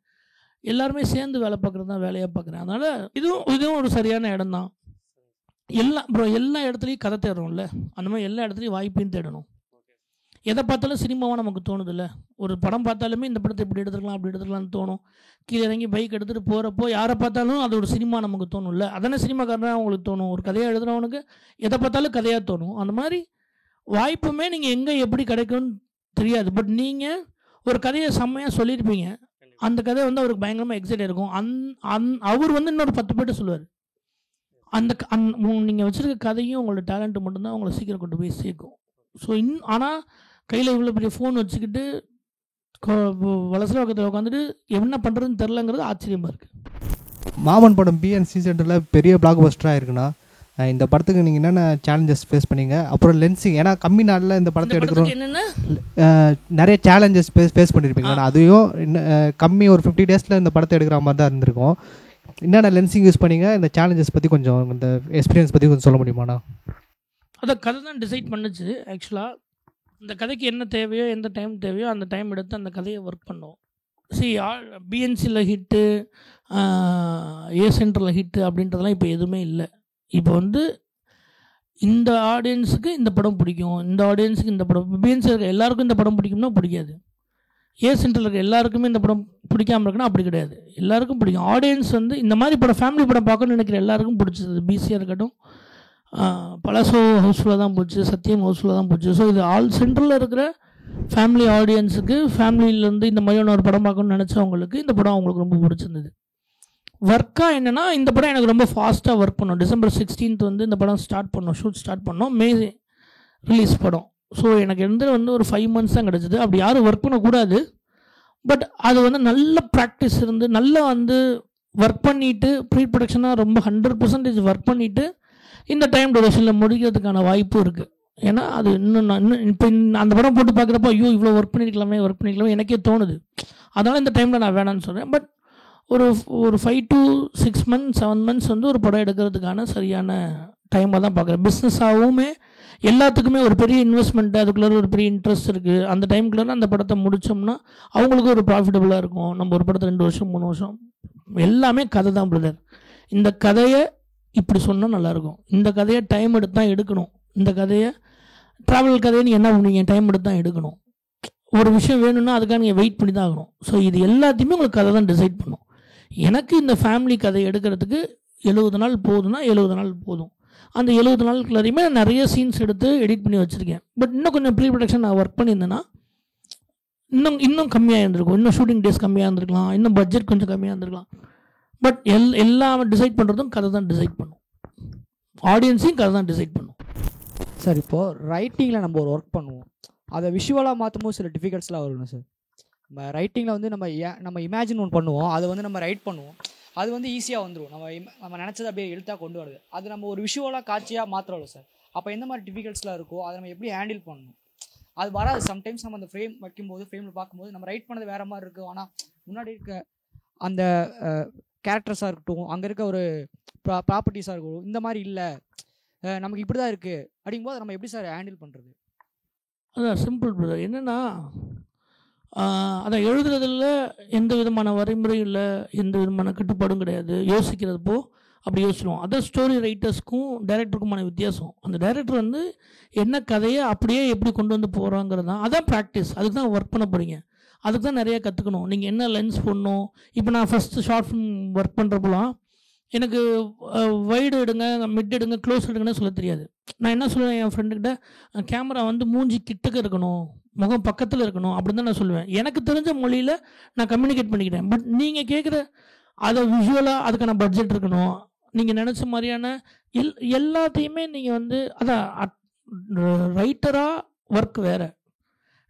எல்லாருமே சேர்ந்து வேலை பார்க்குறது தான் வேலையாக பார்க்குறேன். அதனால் இதுவும் ஒரு சரியான இடம் தான். எல்லா இடத்துலையும் கதை தேடணும்ல, அந்த மாதிரி எல்லா இடத்துலையும் வாய்ப்பையும் தேடணும். எதை பார்த்தாலும் சினிமாவாக நமக்கு தோணுதில்ல. ஒரு படம் பார்த்தாலுமே இந்த படத்தை இப்படி எடுத்துக்கலாம் அப்படி எடுத்துக்கலாம்னு தோணும். கீழே இறங்கி பைக் எடுத்துகிட்டு போகிறப்போ யாரை பார்த்தாலும் அது ஒரு சினிமா நமக்கு தோணும்ல. அதானே சினிமாக்காரனாக அவங்களுக்கு தோணும். ஒரு கதையாக எழுதுனவனுக்கு எதை பார்த்தாலும் கதையாக தோணும். அந்த மாதிரி வாய்ப்புமே நீங்கள் எங்கே எப்படி கிடைக்கும்னு தெரியாது. பட் நீங்கள் ஒரு கதையை செம்மையாக சொல்லியிருப்பீங்க. அந்த கதை வந்து அவருக்கு பயங்கரமாக எக்ஸைட் இருக்கும். அவர் வந்து இன்னொரு 10 பேர்ட்டு சொல்லுவார். நீங்கள் வச்சுருக்க கதையும் உங்களோட டேலண்ட்டு மட்டும்தான் உங்களை சீக்கிரம் கொண்டு போய் சேர்க்கும். ஸோ ஆனால் கையில் இவ்வளோ பெரிய ஃபோன் வச்சுக்கிட்டு வலசல பக்கத்தில் உட்காந்துட்டு என்ன பண்ணுறதுன்னு தெரிலங்கிறது ஆச்சரியமாக இருக்குது. மாமன் படம் பிஎன்சி சென்டரில் பெரிய பிளாக் பஸ்டராக இருக்குன்னா இந்த படத்துக்கு நீங்கள் என்னென்ன சேலஞ்சஸ் ஃபேஸ் பண்ணீங்க? அப்புறம் லென்சிங், ஏன்னா கம்மி நாளில் இந்த படத்தை எடுக்கிறோம், என்னென்ன நிறைய சேலஞ்சஸ் ஃபேஸ் பண்ணியிருப்பீங்க. அதையும் கம்மி ஒரு 50 டேஸில் இந்த படத்தை எடுக்கிற மாதிரி தான் இருந்திருக்கும். என்னென்ன லென்சிங் யூஸ் பண்ணீங்க? இந்த சேலஞ்சஸ் பற்றி கொஞ்சம், இந்த எக்ஸ்பீரியன்ஸ் பற்றி கொஞ்சம் சொல்ல முடியுமாண்ணா? அதை கதை தான் டிசைட் பண்ணுச்சு. ஆக்சுவலாக இந்த கதைக்கு என்ன தேவையோ, எந்த டைம் தேவையோ அந்த டைம் எடுத்து அந்த கதையை ஒர்க் பண்ணோம். பிஎன்சியில் ஹிட்டு, ஏ சென்டரில் ஹிட்டு அப்படின்றதெல்லாம் இப்போ எதுவுமே இல்லை. இப்போ வந்து இந்த ஆடியன்ஸுக்கு இந்த படம் பிடிக்கும், இந்த ஆடியன்ஸுக்கு இந்த படம், பிஎன்சி இருக்க எல்லாருக்கும் இந்த படம் பிடிக்கும்னா பிடிக்காது. ஏ சென்டரில் இருக்க எல்லாருக்குமே இந்த படம் பிடிக்காமல் இருக்குன்னா அப்படி கிடையாது, எல்லாருக்கும் பிடிக்கும். ஆடியன்ஸ் வந்து இந்த மாதிரி படம், ஃபேமிலி படம் பார்க்கணும்னு நினைக்கிற எல்லாருக்கும் பிடிச்சது. பிசியாக இருக்கட்டும், பலசோ ஹவுஸ்ஃபுல்லாக தான் போச்சு, சத்தியம் ஹவுஸ்ஃபுல்லாக தான் போச்சு. ஸோ இது ஆல் சென்டரில் இருக்கிற ஃபேமிலி ஆடியன்ஸுக்கு, ஃபேமிலியிலேருந்து இந்த மாதிரியான ஒரு படம் பார்க்கணும்னு நினச்சவங்களுக்கு இந்த படம் அவங்களுக்கு ரொம்ப பிடிச்சிருந்தது. ஒர்க்காக என்னென்னா, இந்த படம் எனக்கு ரொம்ப ஃபாஸ்ட்டாக ஒர்க் பண்ணோம். December 16th வந்து இந்த படம் ஷூட் ஸ்டார்ட் பண்ணோம். மே ரிலீஸ் படம். ஸோ எனக்கு வந்து ஒரு 5 months தான் கிடச்சிது. அப்படி யாரும் ஒர்க் பண்ணக்கூடாது, பட் அது வந்து நல்ல ப்ராக்டிஸ் இருந்து நல்லா வந்து ஒர்க் பண்ணிவிட்டு, ப்ரீ ப்ரொடக்ஷனாக ரொம்ப 100% ஒர்க் பண்ணிவிட்டு இந்த டைம் டூரேஷனில் முடிக்கிறதுக்கான வாய்ப்பு இருக்குது. ஏன்னா அது இன்னும் இப்போ அந்த படம் போட்டு பார்க்குறப்போ ஐயோ இவ்வளோ ஒர்க் பண்ணிக்கலாமே எனக்கே தோணுது. அதனால் இந்த டைமில் நான் வேணான்னு சொல்கிறேன். பட் ஒரு 5 to 6 months 7 months வந்து ஒரு படம் எடுக்கிறதுக்கான சரியான டைமாக தான் பார்க்குறேன். பிஸ்னஸாகவுமே எல்லாத்துக்குமே ஒரு பெரிய இன்வெஸ்ட்மெண்ட்டு, அதுக்குள்ளே ஒரு பெரிய இன்ட்ரெஸ்ட் இருக்குது. அந்த டைமுக்குள்ளே அந்த படத்தை முடித்தோம்னா அவங்களுக்கு ஒரு ப்ராஃபிட்டபுளாக இருக்கும். நம்ம ஒரு படத்தை 2 வருஷம் 3 வருஷம் எல்லாமே கதை தான் பிரதர். இந்த கதையை இப்படி சொன்னால் நல்லாயிருக்கும், இந்த கதையை டைம் எடுத்து தான் எடுக்கணும், இந்த கதையை ட்ராவல் கதையை நீங்கள் என்ன பண்ணுவீங்க, டைம் எடுத்து தான் எடுக்கணும். ஒரு விஷயம் வேணும்னா அதுக்காக நீங்கள் வெயிட் பண்ணி தான் ஆகணும். ஸோ இது எல்லாத்தையுமே உங்களுக்கு கதை தான் டிசைட் பண்ணும். எனக்கு இந்த ஃபேமிலி கதை எடுக்கிறதுக்கு 70 நாள் போதும்னா 70 நாள் போதும். அந்த 70 நாளுக்குள்ளாரையுமே நான் நிறைய சீன்ஸ் எடுத்து எடிட் பண்ணி வச்சுருக்கேன். பட் இன்னும் கொஞ்சம் ப்ரீ ப்ரொடக்ஷன் நான் ஒர்க் பண்ணியிருந்தேன்னா இன்னும் கம்மியாக இருந்திருக்கும். இன்னும் ஷூட்டிங் டேஸ் கம்மியாக இருந்திருக்கலாம், இன்னும் பட்ஜெட் கொஞ்சம் கம்மியாக இருந்திருக்கலாம். பட் எல்லாம் டிசைட் பண்ணுறதும் கதை தான் டிசைட் பண்ணும், ஆடியன்ஸையும் கதை தான் டிசைட் பண்ணும். சார் இப்போது ரைட்டிங்கில் நம்ம ஒரு ஒர்க் பண்ணுவோம், அதை விஷுவலாக மாற்றும் போது சில டிஃபிகல்ட்ஸ்லாம் வரும்ல சார். நம்ம ரைட்டிங்கில் வந்து நம்ம இமேஜின் ஒன்று பண்ணுவோம், அதை வந்து நம்ம ரைட் பண்ணுவோம், அது வந்து ஈஸியாக வந்துடும். நம்ம நினச்சதை அப்படியே எழுத்தாக கொண்டு வருது. அது நம்ம ஒரு விஷுவலாக காட்சியாக மாற்றுறோம்ல சார். அப்போ எந்த மாதிரி டிஃபிகல்ட்ஸ்லாம் இருக்கோ அதை நம்ம எப்படி ஹேண்டில் பண்ணணும்? அது வராது. சம்டைம்ஸ் நம்ம அந்த ஃப்ரேம் வைக்கும்போது, ஃப்ரேமில் பார்க்கும்போது நம்ம ரைட் பண்ணது வேறு மாதிரி இருக்குது. ஆனால் முன்னாடி இருக்க அந்த கேரக்டர்ஸாக இருக்கட்டும், அங்கே இருக்க ஒரு ப்ராப்பர்ட்டிஸாக இருக்கட்டும், இந்த மாதிரி இல்லை, நமக்கு இப்படி தான் இருக்குது அப்படிங்கும்போது நம்ம எப்படி சார் ஹேண்டில் பண்ணுறது? அதான் சிம்பிள் பிரதர். என்னென்னா அதை எழுதுறதில் எந்த விதமான வரைமுறையும் இல்லை, எந்த விதமான கட்டுப்பாடும் கிடையாது. யோசிக்கிறப்போ அப்படி யோசிச்சுடுவோம். அதான் ஸ்டோரி ரைட்டர்ஸ்க்கும் டைரக்டருக்குமான வித்தியாசம். அந்த டைரக்டர் வந்து என்ன கதையை அப்படியே எப்படி கொண்டு வந்து போகிறாங்கிறது தான், அதான் ப்ராக்டிஸ். அதுக்கு தான் ஒர்க் பண்ண போகிறீங்க, அதுக்கு தான் நிறைய கற்றுக்கணும். நீங்கள் என்ன லென்ஸ் போடணும். இப்போ நான் ஃபஸ்ட்டு ஷார்ட் ஃபிலிம் ஒர்க் பண்ணுறப்போலாம் எனக்கு வைடு எடுங்க, மிட் எடுங்க, க்ளோஸ் எடுங்கன்னு சொல்ல தெரியாது. நான் என்ன சொல்லுவேன் என் ஃப்ரெண்டுக்கிட்ட, கேமரா வந்து மூஞ்சி கிட்டக்க இருக்கணும், முகம் பக்கத்தில் இருக்கணும் அப்படின்னு தான் நான் சொல்லுவேன். எனக்கு தெரிஞ்ச மொழியில் நான் கம்யூனிகேட் பண்ணிக்கிட்டேன். பட் நீங்கள் கேட்குற அதை விஷுவலாக அதுக்கான பட்ஜெட் இருக்கணும். நீங்கள் நினச்ச மாதிரியான எல்லாத்தையுமே நீங்கள் வந்து அதான் ரைட்டராக ஒர்க் வேறு,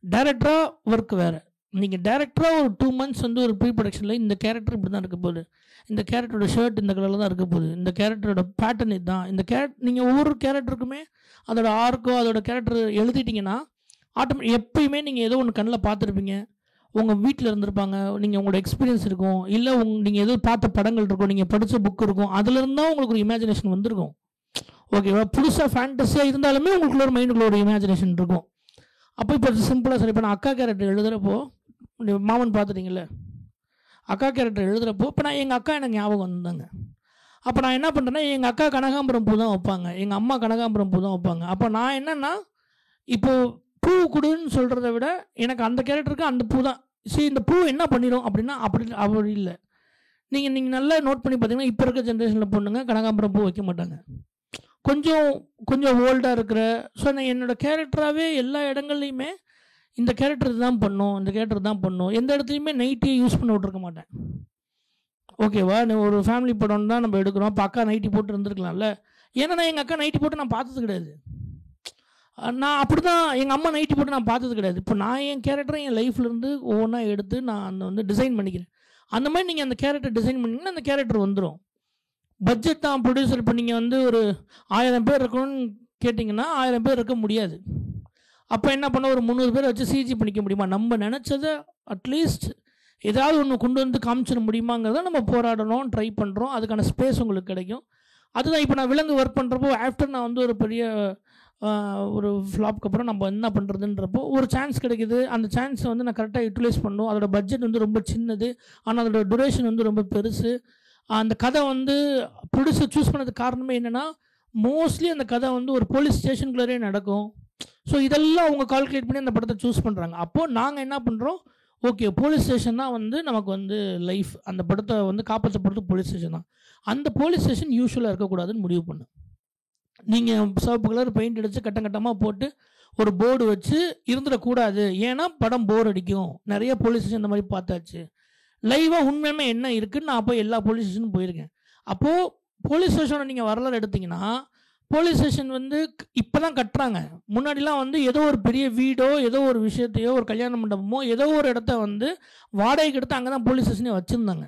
டைரக்டராக ஒர்க் வேறு. நீங்கள் டேரக்டராக ஒரு 2 months வந்து ஒரு ப்ரீ ப்ரொடக்ஷனில் இந்த கேரக்டர் இப்படி தான் இருக்க போகுது, இந்த கேரக்டரோட ஷர்ட் இந்த கலரில் தான் இருக்க போகுது, இந்த கேரக்டரோட பேட்டர்ன் இதுதான், இந்த நீங்கள் ஒவ்வொரு கேரக்டருக்குமே அதோட ஆர்க்கோ அதோட கேரக்டர் எழுதிட்டிங்கன்னா எப்பயுமே நீங்கள் ஏதோ ஒன்று கண்ணில் பார்த்துருப்பீங்க, உங்கள் வீட்டில் இருந்திருப்பாங்க, நீங்கள் உங்களோட எக்ஸ்பீரியன்ஸ் இருக்கும், இல்லை நீங்கள் ஏதோ பார்த்த படங்கள் இருக்கும், நீங்கள் படித்த புக் இருக்கும், அதுலேருந்து தான் உங்களுக்கு ஒரு இமேஜினேஷன் வந்திருக்கும். ஓகேவா? புதுசாக ஃபேண்டஸியாக இருந்தாலுமே உங்களுக்குள்ள ஒரு மைண்டுக்குள்ள ஒரு இமேஜினேஷன் இருக்கும். அப்போ இப்போ சிம்பிளாக சரி, இப்போ நான் அக்கா கேரக்டர் எழுதுகிறப்போ மாமன் பார்த்துட்டிங்கல்ல, அக்கா கேரக்டர் எழுதுகிறப்போ இப்போ நான் எங்கள் அக்கா எனக்கு ஞாபகம் வந்தாங்க. அப்போ நான் என்ன பண்ணுறேன்னா, எங்கள் அக்கா கனகாம்பரம் பூ தான் வைப்பாங்க, எங்கள் அம்மா கனகாம்பரம் பூ தான் வைப்பாங்க. அப்போ நான் என்னென்னா, இப்போது பூ கொடுன்னு சொல்கிறத விட எனக்கு அந்த கேரக்டருக்கு அந்த பூ தான். சரி, இந்த பூ என்ன பண்ணிடும் அப்படின்னா அப்படி இல்லை. நீங்கள் நல்லா நோட் பண்ணி பார்த்தீங்கன்னா, இப்போ இருக்க ஜென்ரேஷனில் பொண்ணுங்க கனகாம்பரம் பூ வைக்க மாட்டாங்க. கொஞ்சம் ஓல்டாக இருக்கிற, ஸோ நான் என்னோடய கேரக்டராகவே எல்லா இடங்கள்லையுமே இந்த கேரக்டர் தான் பண்ணும், இந்த கேரக்டர் தான் பண்ணும். எந்த இடத்துலையுமே நைட்டியை யூஸ் பண்ண விட்ருக்க மாட்டேன். ஓகேவா? ஒரு ஃபேமிலி படம் தான் நம்ம எடுக்கிறோம், இப்போ அக்கா நைட்டி போட்டு இருந்திருக்கலாம்ல. ஏன்னா நான் எங்கள் அக்கா நைட்டி போட்டு நான் பார்த்தது கிடையாது. நான் அப்படி தான் எங்கள் அம்மா நைட்டி போட்டு நான் பார்த்தது கிடையாது. இப்போ நான் என் கேரக்டரை என் லைஃப்லேருந்து ஒவ்வொன்றா எடுத்து நான் அந்த டிசைன் பண்ணிக்கிறேன். அந்த மாதிரி நீங்கள் அந்த கேரக்டர் டிசைன் பண்ணிங்கன்னா அந்த கேரக்டர் வந்துடும். பட்ஜெட் தான் ப்ரொடியூசர். இப்போ நீங்கள் ஒரு 1000 பேர் இருக்கணும்னு கேட்டிங்கன்னா 1000 பேர் இருக்க முடியாது. அப்போ என்ன பண்ண, ஒரு 300 பேர் வச்சு சிஜி பண்ணிக்க முடியுமா? நம்ம நினச்சதை அட்லீஸ்ட் ஏதாவது ஒன்று கொண்டு வந்து காமிச்சிட முடியுமாங்கிறத நம்ம போராடணும், ட்ரை பண்ணுறோம். அதுக்கான ஸ்பேஸ் உங்களுக்கு கிடைக்கும். அதுதான் இப்போ நான் விலங்கு ஒர்க் பண்ணுறப்போ ஆஃப்டர் நான் ஒரு பெரிய ஒரு ஃப்ளாப்க்கு அப்புறம் நம்ம என்ன பண்ணுறதுன்றப்போ ஒரு சான்ஸ் கிடைக்கிது. அந்த சான்ஸை நான் கரெக்டாக யூட்டிலைஸ் பண்ணணும். அதோட பட்ஜெட் ரொம்ப சின்னது, ஆனால் அதோட டூரேஷன் ரொம்ப பெருசு. அந்த கதை ப்ரொடியூசர் சூஸ் பண்ணதுக்கு காரணமே என்னென்னா, மோஸ்ட்லி அந்த கதை ஒரு போலீஸ் ஸ்டேஷனுக்குள்ளே நடக்கும். ஸோ இதெல்லாம் அவங்க கால்குலேட் பண்ணி அந்த படத்தை சூஸ் பண்ணுறாங்க. அப்போது நாங்கள் என்ன பண்ணுறோம், ஓகே போலீஸ் ஸ்டேஷன் தான் நமக்கு லைஃப், அந்த படத்தை காப்பாற்றப்படுறது போலீஸ் ஸ்டேஷன் தான். அந்த போலீஸ் ஸ்டேஷன் யூஸ்வலாக இருக்கக்கூடாதுன்னு முடிவு பண்ணு. நீங்கள் சிவப்பு கலர் பெயிண்ட் அடித்து கட்டமாக போட்டு ஒரு போர்டு வச்சு இருந்துடக்கூடாது. ஏன்னா படம் போர் அடிக்கும். நிறைய போலீஸ் ஸ்டேஷன் இந்த மாதிரி பார்த்தாச்சு. லைவாக உண்மையுமே என்ன இருக்குதுன்னு நான் அப்போ எல்லா போலீஸ் ஸ்டேஷனும் போயிருக்கேன். அப்போது போலீஸ் ஸ்டேஷனை நீங்கள் வரலாறு எடுத்திங்கன்னா, போலீஸ் ஸ்டேஷன் இப்போ தான் கட்டுறாங்க. முன்னாடிலாம் ஏதோ ஒரு பெரிய வீடோ ஏதோ ஒரு விஷயத்தையோ ஒரு கல்யாண மண்டபமோ ஏதோ ஒரு இடத்த வாடகைக்கு எடுத்து அங்கே தான் போலீஸ் ஸ்டேஷனே வச்சுருந்தாங்க.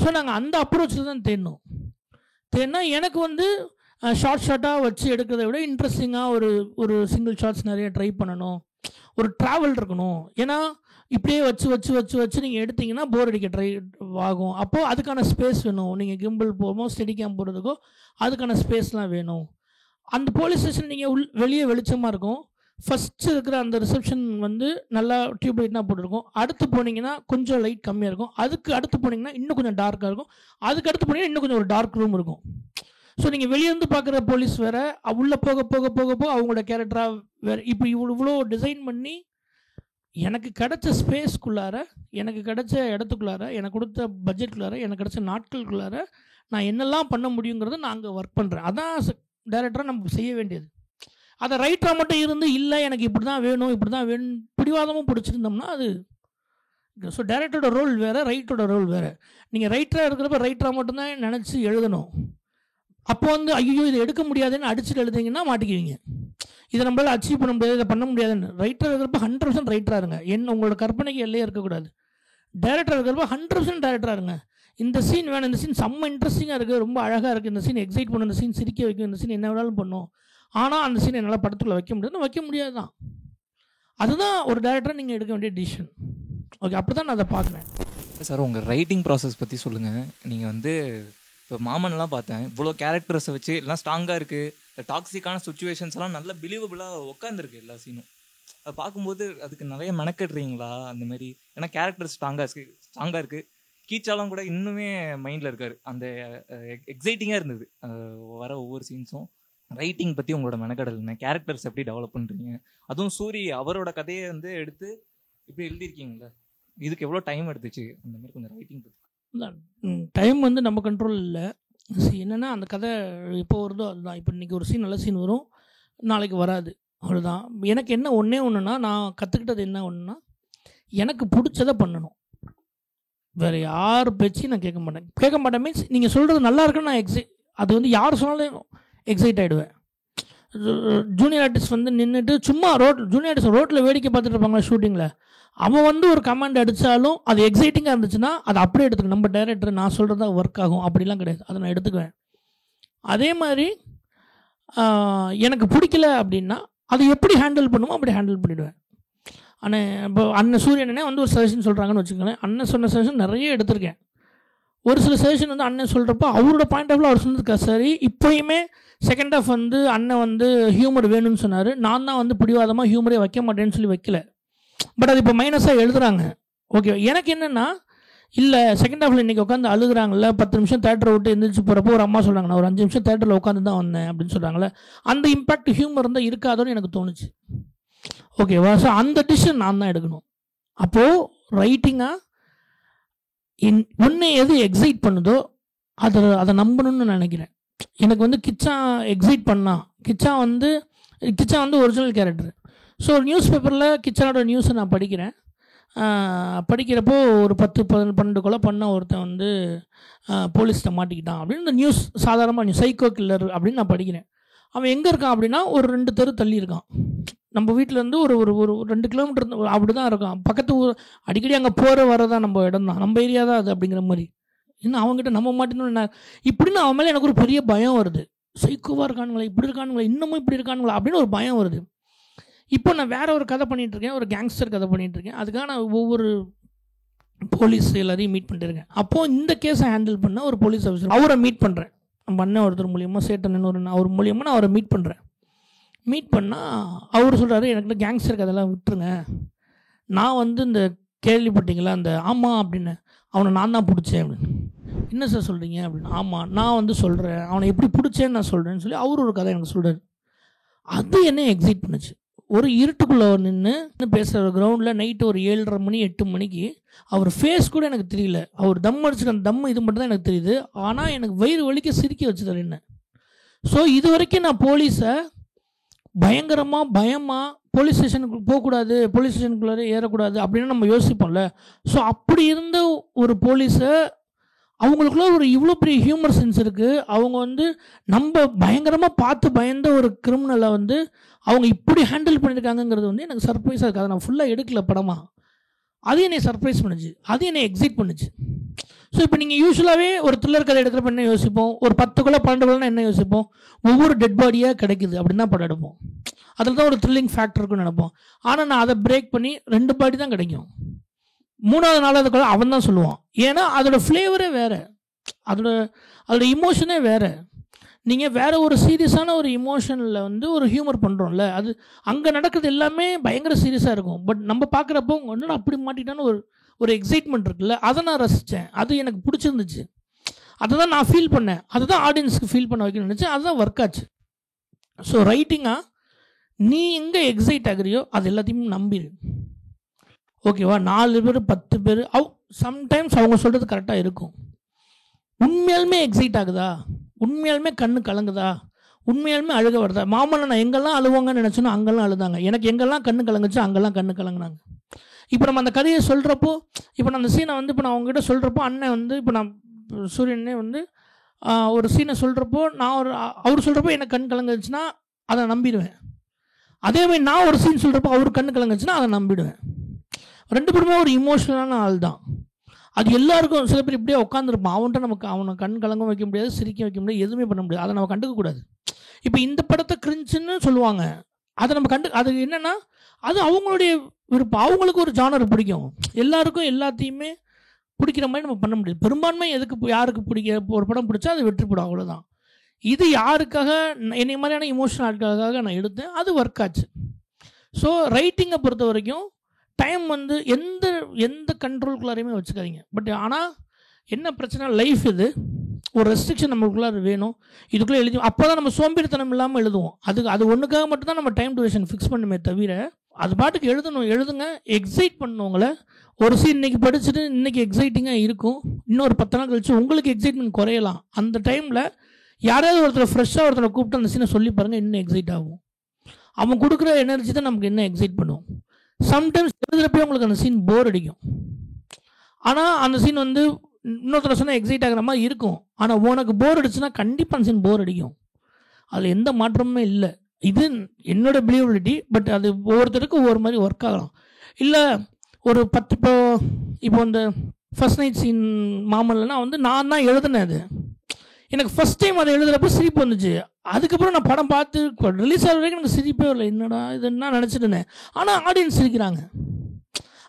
ஸோ நாங்கள் அந்த அப்ரோச்சில் தான் தேடினா எனக்கு ஷார்ட்டாக வச்சு எடுக்கிறத விட இன்ட்ரெஸ்டிங்காக ஒரு சிங்கிள் ஷார்ட்ஸ் நிறைய ட்ரை பண்ணணும், ஒரு ட்ராவல் இருக்கணும். ஏன்னா இப்படியே வச்சு நீங்கள் எடுத்திங்கன்னா போர் அடிக்க ட்ரை ஆகும். அப்போது அதுக்கான ஸ்பேஸ் வேணும். நீங்கள் கிம்பிள் போகிறோமோ ஸ்டெடி கேம் போகிறதுக்கோ அதுக்கான ஸ்பேஸ்லாம் வேணும். அந்த போலீஸ் ஸ்டேஷன் நீங்கள் வெளியே வெளிச்சமாக இருக்கும். ஃபஸ்ட்டு இருக்கிற அந்த ரிசப்ஷன் நல்லா டியூப் லைட்னா போட்டுருக்கும். அடுத்து போனீங்கன்னா கொஞ்சம் லைட் கம்மியாக இருக்கும். அதுக்கு அடுத்து போனீங்கன்னா இன்னும் கொஞ்சம் டார்க்காக இருக்கும். அதுக்கு அடுத்து போனீங்கன்னா இன்னும் கொஞ்சம் ஒரு டார்க் ரூம் இருக்கும். ஸோ நீங்கள் வெளியேருந்து பார்க்குற போலீஸ் வேறு, உள்ளே போக போக போக போக அவங்களோட கேரக்டராக வேறு. இப்போ இவ்வளோ டிசைன் பண்ணி எனக்கு கிடைச்ச ஸ்பேஸ்க்குள்ளார, எனக்கு கிடைச்ச இடத்துக்குள்ளார, எனக்கு கொடுத்த பட்ஜெட்டுக்குள்ளார, எனக்கு கிடைச்ச நாட்களுக்குள்ளார நான் என்னெல்லாம் பண்ண முடியுங்கிறத நான் அங்கே ஒர்க் பண்ணுறேன். அதான் டைரக்டராக நம்ம செய்ய வேண்டியது. அதை ரைட்டராக மட்டும் இருந்து இல்லை எனக்கு இப்படி தான் வேணும் பிடிவாதமும் பிடிச்சிருந்தோம்னா அது. ஸோ டைரக்டரோட ரோல் வேறு, ரைட்டரோட ரோல் வேறு. நீங்கள் ரைட்டராக இருக்கிறப்ப ரைட்டராக மட்டும்தான் நினச்சி எழுதணும். அப்போ ஐயோ இதை எடுக்க முடியாதுன்னு அடிச்சுட்டு எழுதிங்கன்னா மாட்டிக்குவீங்க. இதை நம்மளால் அச்சீவ் பண்ண முடியாது, இதை பண்ண முடியாதுன்னு. ரைட்டராக இருக்கிறப்ப 100% ரைட்டராக இருங்க. உங்களோட கற்பனைக்கு எல்லையே இருக்கக்கூடாது. டைரக்டராக இருக்கிறப்ப 100% டைரக்டராக இருங்க. இந்த சீன் வேணும், இந்த சீன் செம்ம இன்ட்ரெஸ்டிங்காக இருக்குது, ரொம்ப அழகாக இருக்குது, இந்த சீன் எக்ஸைட் பண்ணும், இந்த சீன் சிரிக்க வைக்கும், இந்த சீன் என்ன வேணாலும் பண்ணும். ஆனால் அந்த சீன் என்னால் படத்துக்குள்ளே வைக்க முடியாது தான். அதுதான் ஒரு டைரக்டராக நீங்கள் எடுக்க வேண்டிய டிசிஷன். ஓகே, அப்படி தான் நான் அதை பார்க்குறேன். சார் உங்கள் ரைட்டிங் ப்ராசஸ் பற்றி சொல்லுங்கள். நீங்கள் இப்போ மாமன்லாம் பார்த்தேன், இவ்வளோ கேரக்டர்ஸை வச்சு எல்லாம் ஸ்ட்ராங்காக இருக்குது, டாக்ஸிக்கான சுச்சுவேஷன்ஸ்லாம் நல்லா பிலீவபுளாக உட்காந்துருக்கு எல்லா சீனும். அதை பார்க்கும்போது அதுக்கு நிறைய மெனக்கட்டுறீங்களா அந்த மாதிரி? ஏன்னா கேரக்டர் ஸ்ட்ராங்காக இருக்குது. கீச்சாலாம் கூட இன்னுமே மைண்டில் இருக்கார். அந்த எக்ஸைட்டிங்காக இருந்தது வர ஒவ்வொரு சீன்ஸும். ரைட்டிங் பற்றி உங்களோட மெனக்கடல் என்ன, கேரக்டர்ஸ் எப்படி டெவலப் பண்ணுறீங்க? அதுவும் சூரி அவரோட கதையை எடுத்து இப்படி எழுதியிருக்கீங்களா, இதுக்கு எவ்வளோ டைம் எடுத்துச்சு? அந்த மாதிரி கொஞ்சம் ரைட்டிங் பற்றி. டைம் நம்ம கண்ட்ரோல் இல்லை. என்னென்னா அந்த கதை இப்போ வருதோ அதுதான். இப்போ இன்றைக்கி ஒரு சீன் நல்ல சீன் வரும், நாளைக்கு வராது, அவ்வளோதான். எனக்கு என்ன ஒன்றுனா நான் கற்றுக்கிட்டது என்ன ஒன்றுனா, எனக்கு பிடிச்சதை பண்ணணும். வேறு யார் பேச்சு நான் கேட்க மாட்டேன். மீன்ஸ் நீங்கள் சொல்கிறது நல்லா இருக்குன்னு நான் அது யார் சொன்னாலும் எக்ஸைட் ஆகிடுவேன். ஜூனியர் ஆர்டிஸ்ட் நின்றுட்டு சும்மா ஜூனியர் ஆர்டிஸ்ட் ரோட்டில் வேடிக்கை பார்த்துட்டு இருப்பாங்களா ஷூட்டிங்கில், அவன் ஒரு கமெண்ட் அடித்தாலும் அது எக்ஸைட்டிங்காக இருந்துச்சுன்னா அதை அப்படியே எடுத்துக்கணும். நம்ம டைரக்டர் நான் சொல்கிறதா ஒர்க் ஆகும் அப்படிலாம் கிடையாது, அதை நான் எடுத்துக்குவேன். அதே மாதிரி எனக்கு பிடிக்கல அப்படின்னா அது எப்படி ஹேண்டில் பண்ணுமோ அப்படி ஹேண்டில் பண்ணிவிடுவேன். ஆனால் இப்போ அண்ணன் சூரியனே ஒரு சஜஷன் சொல்கிறாங்கன்னு வச்சுக்கோங்களேன். அண்ணன் சொன்ன சஜஷன் நிறைய எடுத்திருக்கேன். ஒரு சில சஜஷன் வந்து அண்ணன் சொல்கிறப்போ அவரோட பாயிண்ட் ஆஃப் வியூ அவர் சொன்னதுக்கா சரி. இப்போயுமே செகண்ட் ஹாஃப் வந்து அண்ணன் வந்து ஹியூமர் வேணும்னு சொன்னார். நான் தான் வந்து பிடிவாதமாக ஹியூமரே வைக்க மாட்டேன்னு சொல்லி வைக்கல. பட் அது இப்போ மைனஸாக எழுதுறாங்க. ஓகே, எனக்கு என்னென்னா இல்லை செகண்ட் ஹாஃபில் இன்றைக்கி உட்காந்து அழுகுறாங்கல்ல, 10 நிமிஷம் தேட்டரை விட்டு எந்திரிச்சு போகிறப்போ ஒரு அம்மா சொல்கிறாங்க நான் ஒரு 5 நிமிஷம் தேட்டரில் உட்காந்து தான் வந்தேன் அப்படின்னு சொல்கிறாங்களே, அந்த இம்பேக்ட் ஹியூமர் இருந்தால் இருக்காதோன்னு எனக்கு தோணுச்சு. ஓகேவா? ஸோ அந்த டிசிஷன் நான் தான் எடுக்கணும். அப்போது ரைட்டிங்காக ஒன்று எது எக்ஸைட் பண்ணுதோ அதை நம்பணும்னு நினைக்கிறேன். எனக்கு வந்து கிச்சா எக்ஸைட் பண்ணால் கிச்சா வந்து ஒரிஜினல் கேரக்டர். ஸோ நியூஸ் பேப்பரில் கிச்சானோட நியூஸை நான் படிக்கிறப்போ ஒரு 10-12 கொலை பண்ண ஒருத்தன் வந்து போலீஸ்கிட்ட மாட்டிக்கிட்டான் அப்படின்னு இந்த நியூஸ் சாதாரணமாக நியூஸ் சைக்கோ கில்லர் அப்படின்னு நான் படிக்கிறேன். அவன் எங்கே இருக்கான் அப்படின்னா ஒரு 2 தெரு தள்ளி இருக்கான். நம்ம வீட்டிலேருந்து ஒரு ஒரு 2 கிலோமீட்டர் அப்படி தான் இருக்கான். பக்கத்து ஊர் அடிக்கடி அங்கே போகிற வரதான் நம்ம இடம் தான், நம்ம ஏரியா தான் அது அப்படிங்கிற மாதிரி. இன்னும் அவங்ககிட்ட நம்ம மாட்டினோம் இப்படின்னு அவன் மேலே எனக்கு ஒரு பெரிய பயம் வருது. சைக்கோவாக இருக்கானுங்களா, இப்படி இருக்கானுங்களா, இன்னமும் இப்படி இருக்கானுங்களா அப்படின்னு ஒரு பயம் வருது. இப்போ நான் வேறு ஒரு கதை பண்ணிகிட்ருக்கேன், ஒரு கேங்ஸ்டர் கதை பண்ணிகிட்ருக்கேன். அதுக்காக நான் ஒவ்வொரு போலீஸ் எல்லாரையும் மீட் பண்ணிட்டுருக்கேன். அப்போது இந்த கேஸை ஹேண்டில் பண்ண ஒரு போலீஸ் ஆஃபீஸர் அவரை மீட் பண்ணுறேன். நம்ம அண்ணன் ஒருத்தர் மூலியமாக சேட்டன் அவர் மூலியமாக நான் அவரை மீட் பண்ணுறேன். மீட் பண்ணால் அவர் சொல்கிறாரு எனக்கு கேங்ஸ்டர் கதையெல்லாம் விட்டுருங்க, நான் வந்து இந்த கேள்விப்பட்டீங்களா அந்த ஆமாம் அப்படின்னு அவனை நான் தான் பிடிச்சேன் அப்படின்னு. என்ன சார் சொல்கிறீங்க அப்படின்னு. ஆமாம் நான் வந்து சொல்கிறேன், அவனை எப்படி பிடிச்சேன்னு நான் சொல்கிறேன்னு சொல்லி அவர் ஒரு கதை எனக்கு சொல்கிறார். அது என்ன எக்ஸைட் பண்ணுச்சு. ஒரு இருட்டுக்குள்ளே நின்று பேசுகிற கிரவுண்டில் நைட்டு ஒரு 7:30 மணி 8 மணிக்கு அவர் ஃபேஸ் கூட எனக்கு தெரியல. அவர் தம் அடிச்சுக்க அந்த தம் இது மட்டும் தான் எனக்கு தெரியுது. ஆனால் எனக்கு வயிறு வலிக்க சிரிக்க வச்சுதார் என்ன. ஸோ இது வரைக்கும் நான் போலீஸை பயமாக போலீஸ் ஸ்டேஷனுக்கு போகக்கூடாது, போலீஸ் ஸ்டேஷனுக்குள்ளே ஏறக்கூடாது அப்படின்னு நம்ம யோசிப்போம்ல. ஸோ அப்படி இருந்த ஒரு போலீஸை அவங்களுக்குள்ள ஒரு இவ்வளோ பெரிய ஹியூமர் சென்ஸ் இருக்குது. அவங்க வந்து நம்ம பயங்கரமாக பார்த்து பயந்த ஒரு கிரிமினலை வந்து அவங்க இப்படி ஹேண்டில் பண்ணியிருக்காங்கங்கிறது வந்து எனக்கு சர்ப்ரைஸாக இருக்குது. அதை நான் ஃபுல்லாக எடுக்கல படமாக. அது என்னை சர்ப்ரைஸ் பண்ணுச்சு, அது என்னை எக்ஸைட் பண்ணுச்சு. ஸோ இப்போ நீங்கள் யூஸ்வலாகவே ஒரு த்ரில்லர் கதை எடுக்கிறப்ப என்ன யோசிப்போம், ஒரு 10 கொலை 12 கொலைனா என்ன யோசிப்போம், ஒவ்வொரு டெட் பாடியாக கிடைக்குது அப்படின்னு தான் படம் எடுப்போம். அதில் தான் ஒரு த்ரில்லிங் ஃபேக்டர் இருக்குன்னு நினைப்போம். ஆனால் நான் அதை பிரேக் பண்ணி 2 பாடி தான் கிடைக்கும். 3வது 4வது கொலை அவன் தான் சொல்லுவான். ஏன்னா அதோட ஃப்ளேவரே வேறு, அதோட இமோஷனே வேறு. நீங்கள் வேறு ஒரு சீரியஸான ஒரு இமோஷனில் வந்து ஒரு ஹியூமர் பண்ணுறோம்ல, அது அங்கே நடக்கிறது எல்லாமே பயங்கர சீரியஸாக இருக்கும். பட் நம்ம பார்க்குறப்போ ஒன்று அப்படி மாட்டிட்டான்னு ஒரு எக்ஸைட்மெண்ட் இருக்குல்ல, அதை நான் ரசித்தேன். அது எனக்கு பிடிச்சிருந்துச்சு. அதை தான் நான் ஃபீல் பண்ணேன், அதை தான் ஆடியன்ஸுக்கு ஃபீல் பண்ண வைக்கணும்னு நினச்சேன். அதுதான் ஒர்க் ஆச்சு. ஸோ ரைட்டிங்காக நீ எங்கே எக்ஸைட் ஆகுறியோ அது எல்லாத்தையுமே நம்பிடு. ஓகேவா? 4 பேர் 10 பேர் சம்டைம்ஸ் அவங்க சொல்கிறது கரெக்டாக இருக்கும். உண்மையாலுமே எக்ஸைட் ஆகுதா, உண்மையாலுமே கண்ணு கலங்குதா, உண்மையாலுமே அழுக வருதா. மாமல்ல நான் எங்கெல்லாம் அழுவாங்கன்னு நினச்சோன்னா அங்கெல்லாம் அழுதாங்க. எனக்கு எங்கெல்லாம் கண்ணு கலங்குச்சு அங்கெல்லாம் கண்ணு கலங்குனாங்க. இப்போ நம்ம அந்த கதையை சொல்கிறப்போ, இப்போ நான் அந்த சீனை வந்து இப்போ நான் அவங்ககிட்ட சொல்கிறப்போ அண்ணன் வந்து இப்போ நான் சூரியனே வந்து ஒரு சீனை சொல்கிறப்போ நான் அவர் சொல்கிறப்போ எனக்கு கண் கலங்குச்சுன்னா அதை நம்பிடுவேன். அதே மாதிரி நான் ஒரு சீன் சொல்கிறப்போ அவர் கண்ணு கலங்குச்சுன்னா அதை நம்பிடுவேன். 2 பேருமே ஒரு இமோஷனலான ஆள் தான். அது எல்லாருக்கும் சில பேர் இப்படியே உட்காந்துருப்பான். அவனை கண் கலங்க வைக்க முடியாது, சிரிக்க வைக்க முடியாது, எதுவுமே பண்ண முடியாது. அதை நம்ம கண்டுக்கக்கூடாது. இப்போ இந்த படத்தை கிரிஞ்சுன்னு சொல்லுவாங்க, அதை நம்ம அது என்னென்னா அது அவங்களுடைய விருப்பம். அவங்களுக்கு ஒரு ஜானர் பிடிக்கும். எல்லாருக்கும் எல்லாத்தையுமே பிடிக்கிற மாதிரி நம்ம பண்ண முடியாது. பெரும்பான்மை யாருக்கு பிடிக்க ஒரு படம் பிடிச்சா அது வெற்றி படம், அவ்வளோதான். இது யாருக்காக, என்னை மாதிரியான இமோஷனல் ஆட்களுக்காக நான் எடுத்தேன், அது ஒர்க் ஆச்சு. ஸோ ரைட்டிங்கை பொறுத்த வரைக்கும் டைம் வந்து எந்த கண்ட்ரோலுக்குள்ளாரையுமே வச்சுக்காதீங்க. பட் ஆனால் என்ன பிரச்சனை, லைஃப் இது ஒரு ரெஸ்ட்ரிக்ஷன் நம்மளுக்குள்ளார வேணும். இதுக்குள்ளே எழுதி அப்போ தான் நம்ம சோம்பேறித்தனம் இல்லாமல் எழுதுவோம். அது ஒன்றுக்காக மட்டும்தான் நம்ம டைம் டியூரேஷன் ஃபிக்ஸ் பண்ணுமே தவிர அது பாட்டுக்கு எழுதுங்க. எக்ஸைட் பண்ணுவவங்கள ஒரு சீன் இன்றைக்கி படிச்சுட்டு இன்றைக்கி எக்ஸைட்டிங்காக இருக்கும், இன்னொரு 10 நாள் கழிச்சு உங்களுக்கு எக்ஸைட்மெண்ட் குறையலாம். அந்த டைமில் யாராவது ஒருத்தர் ஃப்ரெஷ்ஷாக ஒருத்தரை கூப்பிட்டு அந்த சீனை சொல்லி பாருங்கள், இன்னும் எக்ஸைட் ஆகும். அவன் கொடுக்குற எனர்ஜி தான் நமக்கு என்ன எக்ஸைட் பண்ணுவோம். சம்டைம்ஸ் எழுதுகிறப்பே உங்களுக்கு அந்த சீன் போர் அடிக்கும். ஆனால் அந்த சீன் வந்து இன்னொருத்தர சொன்னால் எக்ஸைட் ஆகிற மாதிரி இருக்கும். ஆனால் உனக்கு போர் அடிச்சுன்னா கண்டிப்பாக அந்த சீன் போர் அடிக்கும். அதில் எந்த மாற்றமுமே இல்லை. இது என்னோட பிலீவபிலிட்டி. பட் அது ஒவ்வொருத்தருக்கும் ஒவ்வொரு மாதிரி ஒர்க் ஆகலாம். இல்லை ஒரு 10 இப்போ இந்த ஃபர்ஸ்ட் நைட் சீன் மாமல்லனா வந்து நான் தான் எழுதினேன். அது எனக்கு ஃபஸ்ட் டைம் அதை எழுதுகிறப்ப சிரிப்பு வந்துச்சு. அதுக்கப்புறம் நான் படம் பார்த்து ரிலீஸ் ஆகிற வரைக்கும் எனக்கு சிரிப்பே இல்லை. என்னடா இது என்ன நினச்சிட்டு இருந்தேன். ஆனால் ஆடியன்ஸ் சிரிக்கிறாங்க.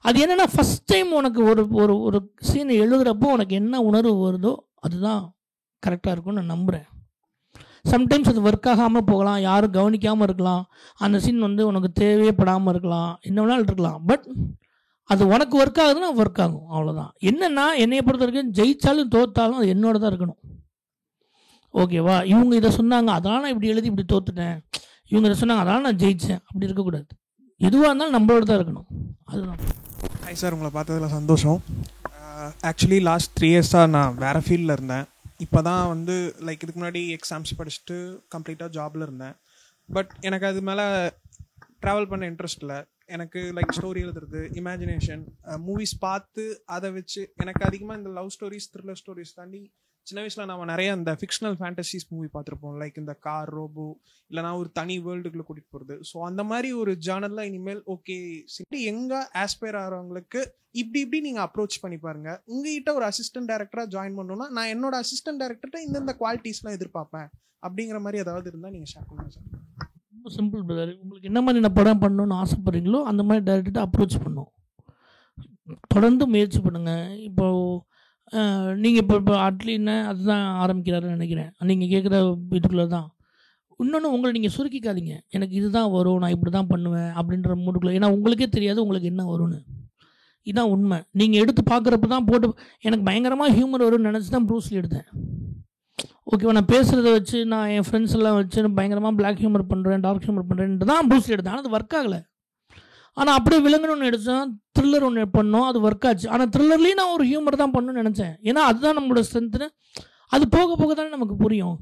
அது என்னென்னா ஃபஸ்ட் டைம் உனக்கு ஒரு ஒரு ஒரு சீனை எழுதுகிறப்போ உனக்கு என்ன உணர்வு வருதோ அதுதான் கரெக்டாக இருக்கும்னு நான் நம்புகிறேன். சம்டைம்ஸ் அது ஒர்க் ஆகாமல் போகலாம், யாரும் கவனிக்காமல் இருக்கலாம், அந்த சீன் வந்து உனக்கு தேவையப்படாமல் இருக்கலாம், என்ன வேணாலும் இருக்கலாம். பட் அது உனக்கு ஒர்க் ஆகுதுன்னா ஒர்க் ஆகும், அவ்வளோதான். என்னென்னா என்னையை பொறுத்த வரைக்கும் ஜெயித்தாலும் தோற்றாலும் அது என்னோட தான் இருக்கணும். ஓகேவா? இவங்க இதை சொன்னாங்க அதனால் நான் இப்படி எழுதி இப்படி தோத்துட்டேன், இவங்க இதை சொன்னாங்க அதனால் நான் ஜெயித்தேன், அப்படி இருக்கக்கூடாது. எதுவாக இருந்தாலும் நம்மளோட தான் இருக்கணும். அதுதான். ஹாய் சார், உங்களை பார்த்ததில் சந்தோஷம். ஆக்சுவலி லாஸ்ட் 3 இயர்ஸாக நான் வேறு ஃபீல்டில் இருந்தேன். இப்போ தான் வந்து லைக் இதுக்கு முன்னாடி எக்ஸாம்ஸ் படிச்சுட்டு கம்ப்ளீட்டாக ஜாபில் இருந்தேன். பட் எனக்கு அது மேலே ட்ராவல் பண்ண இன்ட்ரெஸ்ட் இல்லை. எனக்கு லைக் ஸ்டோரி எழுதுறது, இமேஜினேஷன், மூவிஸ் பார்த்து அதை வச்சு எனக்கு அதிகமாக இந்த லவ் ஸ்டோரிஸ், த்ரில்லர் ஸ்டோரிஸ் தாண்டி சின்ன வயசில் நம்ம நிறைய இந்த ஃபிக்ஷனல் ஃபேண்டசிஸ் மூவி பார்த்துருப்போம். லைக் இந்த கார், ரோபோ, இல்லைனா ஒரு தனி வேர்ல்டுக்குள்ளே கூட்டிகிட்டு போகிறது. ஸோ அந்த மாதிரி ஒரு ஜானரில் இனிமேல் ஓகே சிட்டி எங்கே ஆஸ்பயர் ஆகிறவங்களுக்கு இப்படி நீங்கள் அப்ரோச் பண்ணி பாருங்கள். உங்ககிட்ட ஒரு அசிஸ்டன்ட் டைரக்டராக ஜாயின் பண்ணணும்னா நான் என்னோட அசிஸ்டன்ட் டைரக்டர்கிட்ட இந்த குவாலிட்டிஸ்லாம் எதிர்பார்ப்பேன் அப்படிங்கிற மாதிரி ஏதாவது இருந்தால் நீங்கள் ஷேர் பண்ணுங்கள் சார். ரொம்ப சிம்பிள் பிரதர். உங்களுக்கு என்ன மாதிரி நான் படம் பண்ணணும்னு ஆசைப்படுறீங்களோ அந்த மாதிரி டைரக்டர்கிட்ட அப்ரோச் பண்ணணும். தொடர்ந்து முயற்சி பண்ணுங்கள். இப்போது நீங்கள் இப்போ அட்லின்னு அதுதான் ஆரம்பிக்கிறாருன்னு நினைக்கிறேன். நீங்கள் கேட்குற இதுக்குள்ளே தான். இன்னொன்று உங்களை நீங்கள் சுருக்கிக்காதீங்க, எனக்கு இதுதான் வரும், நான் இப்படி தான் பண்ணுவேன் அப்படின்ற மூடுக்குள்ளே. ஏன்னா உங்களுக்கே தெரியாது உங்களுக்கு என்ன வரும்னு. இதுதான் உண்மை. நீங்கள் எடுத்து பார்க்குறப்ப தான் போட்டு எனக்கு பயங்கரமாக ஹியூமர் வரும்னு நினச்சி தான் ப்ரூஸ்லி எடுத்தேன். ஓகேவா? நான் பேசுகிறத வச்சு நான் என் ஃப்ரெண்ட்ஸ் எல்லாம் வச்சு பயங்கரமாக பிளாக் ஹியூமர் பண்ணுறேன், டார்க் ஹியூமர் பண்ணுறேன்ட்டு தான் ப்ரூஸ்லி எடுத்தேன். ஆனால் அது ஒர்க் ஆகலை. ஆனால் அப்படியே விலங்குன்னு ஒன்று எடுத்தேன், த்ரில்லர் ஒன்று பண்ணோம், அது ஒர்க் ஆச்சு. ஆனால் த்ரில்லர்லேயும் நான் ஒரு ஹியூமர் தான் பண்ணணும்னு நினச்சேன். ஏன்னா அதுதான் நம்மளோட ஸ்ட்ரென்த்துன்னு. அது போக போக தானே நமக்கு புரியும்.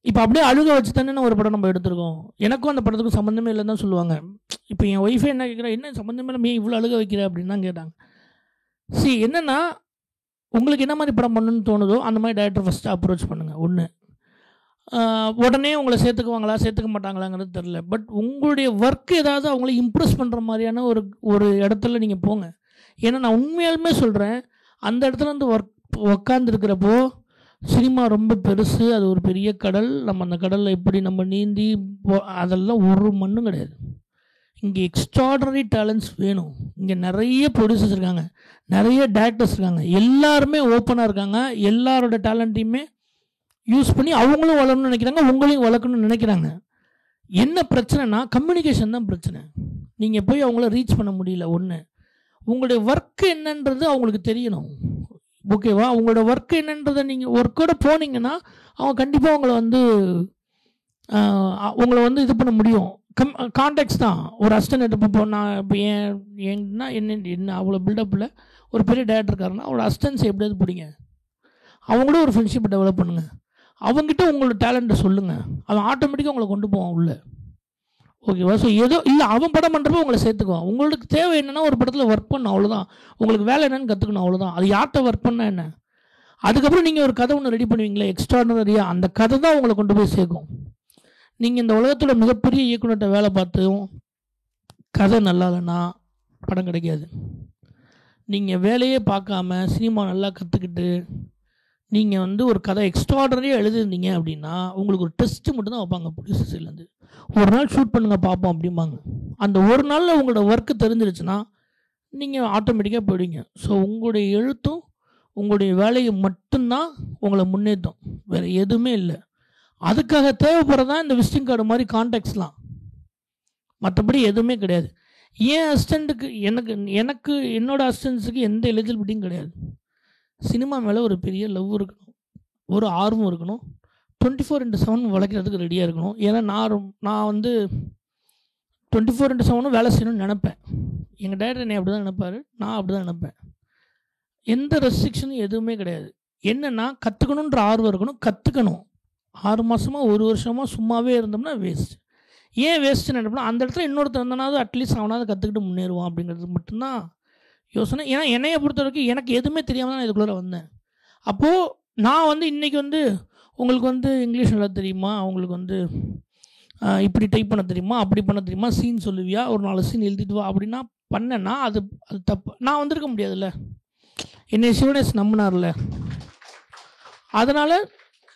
இப்போ அப்படியே அழுக வச்சு தானே ஒரு படம் நம்ம எடுத்துருக்கோம். எனக்கும் அந்த படத்துக்கும் சம்மந்தமே இல்லைன்னு தான் சொல்லுவாங்க. இப்போ என் ஒய்ஃபே என்ன கேட்குறா, என்ன சம்மந்தமே இல்லை இவ்வளோ அழுக வைக்கிற அப்படின்னு தான் கேட்டாங்க. என்னென்னா உங்களுக்கு என்ன மாதிரி படம் பண்ணணும்னு தோணுதோ அந்த மாதிரி டைரக்டர் ஃபஸ்ட்டு அப்ரோச் பண்ணுங்கள். ஒன்று, உடனே உங்களை சேர்த்துக்குவாங்களா சேர்த்துக்க மாட்டாங்களாங்கிறது தெரில. பட் உங்களுடைய ஒர்க் ஏதாவது அவங்கள இம்ப்ரெஸ் பண்ணுற மாதிரியான ஒரு இடத்துல நீங்கள் போங்க. ஏன்னா நான் உண்மையாலுமே சொல்கிறேன், அந்த இடத்துல வந்து உக்காந்துருக்கிறப்போ சினிமா ரொம்ப பெருசு, அது ஒரு பெரிய கடல். நம்ம அந்த கடலில் எப்படி நம்ம நீந்தி அதெல்லாம் ஒரு மண்ணும் கிடையாது. இங்கே எக்ஸ்ட்ராடனரி டேலண்ட்ஸ் வேணும். இங்கே நிறைய ப்ரொடியூசர்ஸ் இருக்காங்க, நிறைய டேரக்டர்ஸ் இருக்காங்க, எல்லாருமே ஓப்பனாக இருக்காங்க. எல்லாரோட டேலண்ட்டையுமே யூஸ் பண்ணி அவங்களும் வளரணும்னு நினைக்கிறாங்க, உங்களையும் வளர்க்கணும்னு நினைக்கிறாங்க. என்ன பிரச்சனைனா கம்யூனிகேஷன் தான் பிரச்சனை. நீங்கள் போய் அவங்கள ரீச் பண்ண முடியல. ஒன்று, உங்களுடைய ஒர்க்கு என்னன்றது அவங்களுக்கு தெரியணும். ஓகேவா? உங்களோட ஒர்க்கு என்னன்றதை நீங்கள் ஒர்க்கோட போனீங்கன்னா அவங்க கண்டிப்பாக உங்களை வந்து இது பண்ண முடியும். கான்டாக்ட்ஸ் தான். ஒரு அசிஸ்டன்ட் இப்போ நான் இப்போ ஏன்னா என்ன அவ்வளோ பில்டப்பில் ஒரு பெரிய டேரக்டர் இருக்காருன்னா அவரோட அசிஸ்டன்ஸ் எப்படியாவது பிடிங்க, அவங்களும் ஒரு ஃப்ரெண்ட்ஷிப்பை டெவலப் பண்ணுங்கள். அவங்ககிட்ட உங்களோட டேலண்ட்டை சொல்லுங்கள், அவன் ஆட்டோமேட்டிக்காக உங்களை கொண்டு போவான் உள்ளே. ஓகேவா? ஸோ ஏதோ இல்லை அவன் படம் பண்ணுறப்போ உங்களை சேர்த்துக்குவான். உங்களுக்கு தேவை என்னென்னா ஒரு படத்தில் ஒர்க் பண்ணணும், அவ்வளோதான். உங்களுக்கு வேலை என்னென்னு கற்றுக்கணும், அவ்வளோதான். அது யார்கிட்ட ஒர்க் பண்ணால் என்ன. அதுக்கப்புறம் நீங்கள் ஒரு கதை ஒன்று ரெடி பண்ணுவீங்களே எக்ஸ்ட்ராடனரியாக, அந்த கதை தான் உங்களை கொண்டு போய் சேர்க்கும். நீங்கள் இந்த உலகத்தோட மிகப்பெரிய இயக்குனர்கிட்ட வேலை பார்த்தும் கதை நல்லா இல்லைன்னா படம் கிடைக்காது. நீங்கள் வேலையே பார்க்காம சினிமா நல்லா கற்றுக்கிட்டு நீங்கள் வந்து ஒரு கதை எக்ஸ்ட்ராடனரியாக எழுதிருந்தீங்க அப்படின்னா உங்களுக்கு ஒரு டெஸ்ட்டு மட்டும்தான் வைப்பாங்க ப்ரொடியூசர்ஸ்லேருந்து. ஒரு நாள் ஷூட் பண்ணுங்கள் பார்ப்போம் அப்படிம்பாங்க. அந்த ஒரு நாளில் உங்களோட ஒர்க்கு தெரிஞ்சிருச்சுன்னா நீங்கள் ஆட்டோமேட்டிக்காக போயிடுவீங்க. ஸோ உங்களுடைய எழுத்தும் உங்களுடைய வேலையும் மட்டும்தான் உங்களை முன்னேற்றும், வேறு எதுவுமே இல்லை. அதுக்காக தேவைப்படுறதான் இந்த விசிட்டிங் கார்டு மாதிரி கான்டாக்ட்ஸ்லாம், மற்றபடி எதுவுமே கிடையாது. ஏன் அசிஸ்டண்ட்டுக்கு எனக்கு என்னோட அசிஸ்டன்ஸுக்கு எந்த எலிஜிபிலிட்டியும் கிடையாது. சினிமா மேலே ஒரு பெரிய லவ் இருக்கணும், ஒரு ஆர்வம் இருக்கணும், 24/7 வளர்க்குறதுக்கு ரெடியாக இருக்கணும். ஏன்னா நான் வந்து 24/7 வேலை செய்யணும்னு நினப்பேன். எங்கள் டேரக்டர் என்னை அப்படி தான் நினைப்பார், நான் அப்படி தான் நினப்பேன். எந்த ரெஸ்ட்ரிக்ஷனும் எதுவுமே கிடையாது. என்னென்னா கற்றுக்கணுன்ற ஆர்வம் இருக்கணும், கற்றுக்கணும். 6 மாதமாக 1 வருஷமாக சும்மாவே இருந்தோம்னா வேஸ்ட். ஏன் வேஸ்ட்டுன்னு நினைப்பேன், அந்த இடத்துல இன்னொருத்தர் வந்தனாவது அட்லீஸ்ட் அவனாவது கற்றுக்கிட்டு முன்னேறுவான் அப்படிங்கிறது மட்டும்தான் யோசனை. ஏன்னா என்னையை பொறுத்த வரைக்கும் எனக்கு எதுவுமே தெரியாமல் தான் நான் இதுக்குள்ளே வந்தேன். அப்போது நான் வந்து இன்றைக்கி வந்து உங்களுக்கு வந்து இங்கிலீஷ் நல்லா தெரியுமா, அவங்களுக்கு வந்து இப்படி டைப் பண்ண தெரியுமா, அப்படி பண்ண தெரியுமா, சீன் சொல்லுவியா, ஒரு 4 சீன் எழுதிட்டு வா அப்படின்னா பண்ணேன்னா அது தப்பு. நான் வந்திருக்க முடியாதுல்ல, என்னை சிவனேஷ் நம்பினார்ல. அதனால்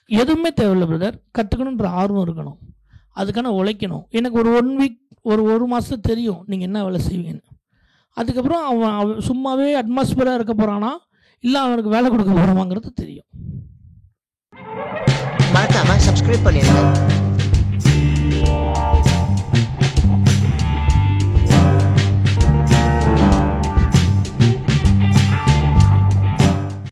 எதுவுமே தேவையில்லை பிரதர், கற்றுக்கணுன்ற ஆர்வம் இருக்கணும், அதுக்கான உழைக்கணும். எனக்கு ஒரு 1 வீக் ஒரு மாதம் தெரியும் நீங்கள் என்ன வேலை செய்வீங்கன்னு. அதுக்கப்புறம் அவன் சும்மாவே அட்மாஸ்பியராக இருக்க போகிறானா இல்லை அவனுக்கு வேலை கொடுக்க போகிறோமாங்கிறது தெரியும். மறக்காம சப்ஸ்கிரைப் பண்ணிடுங்க.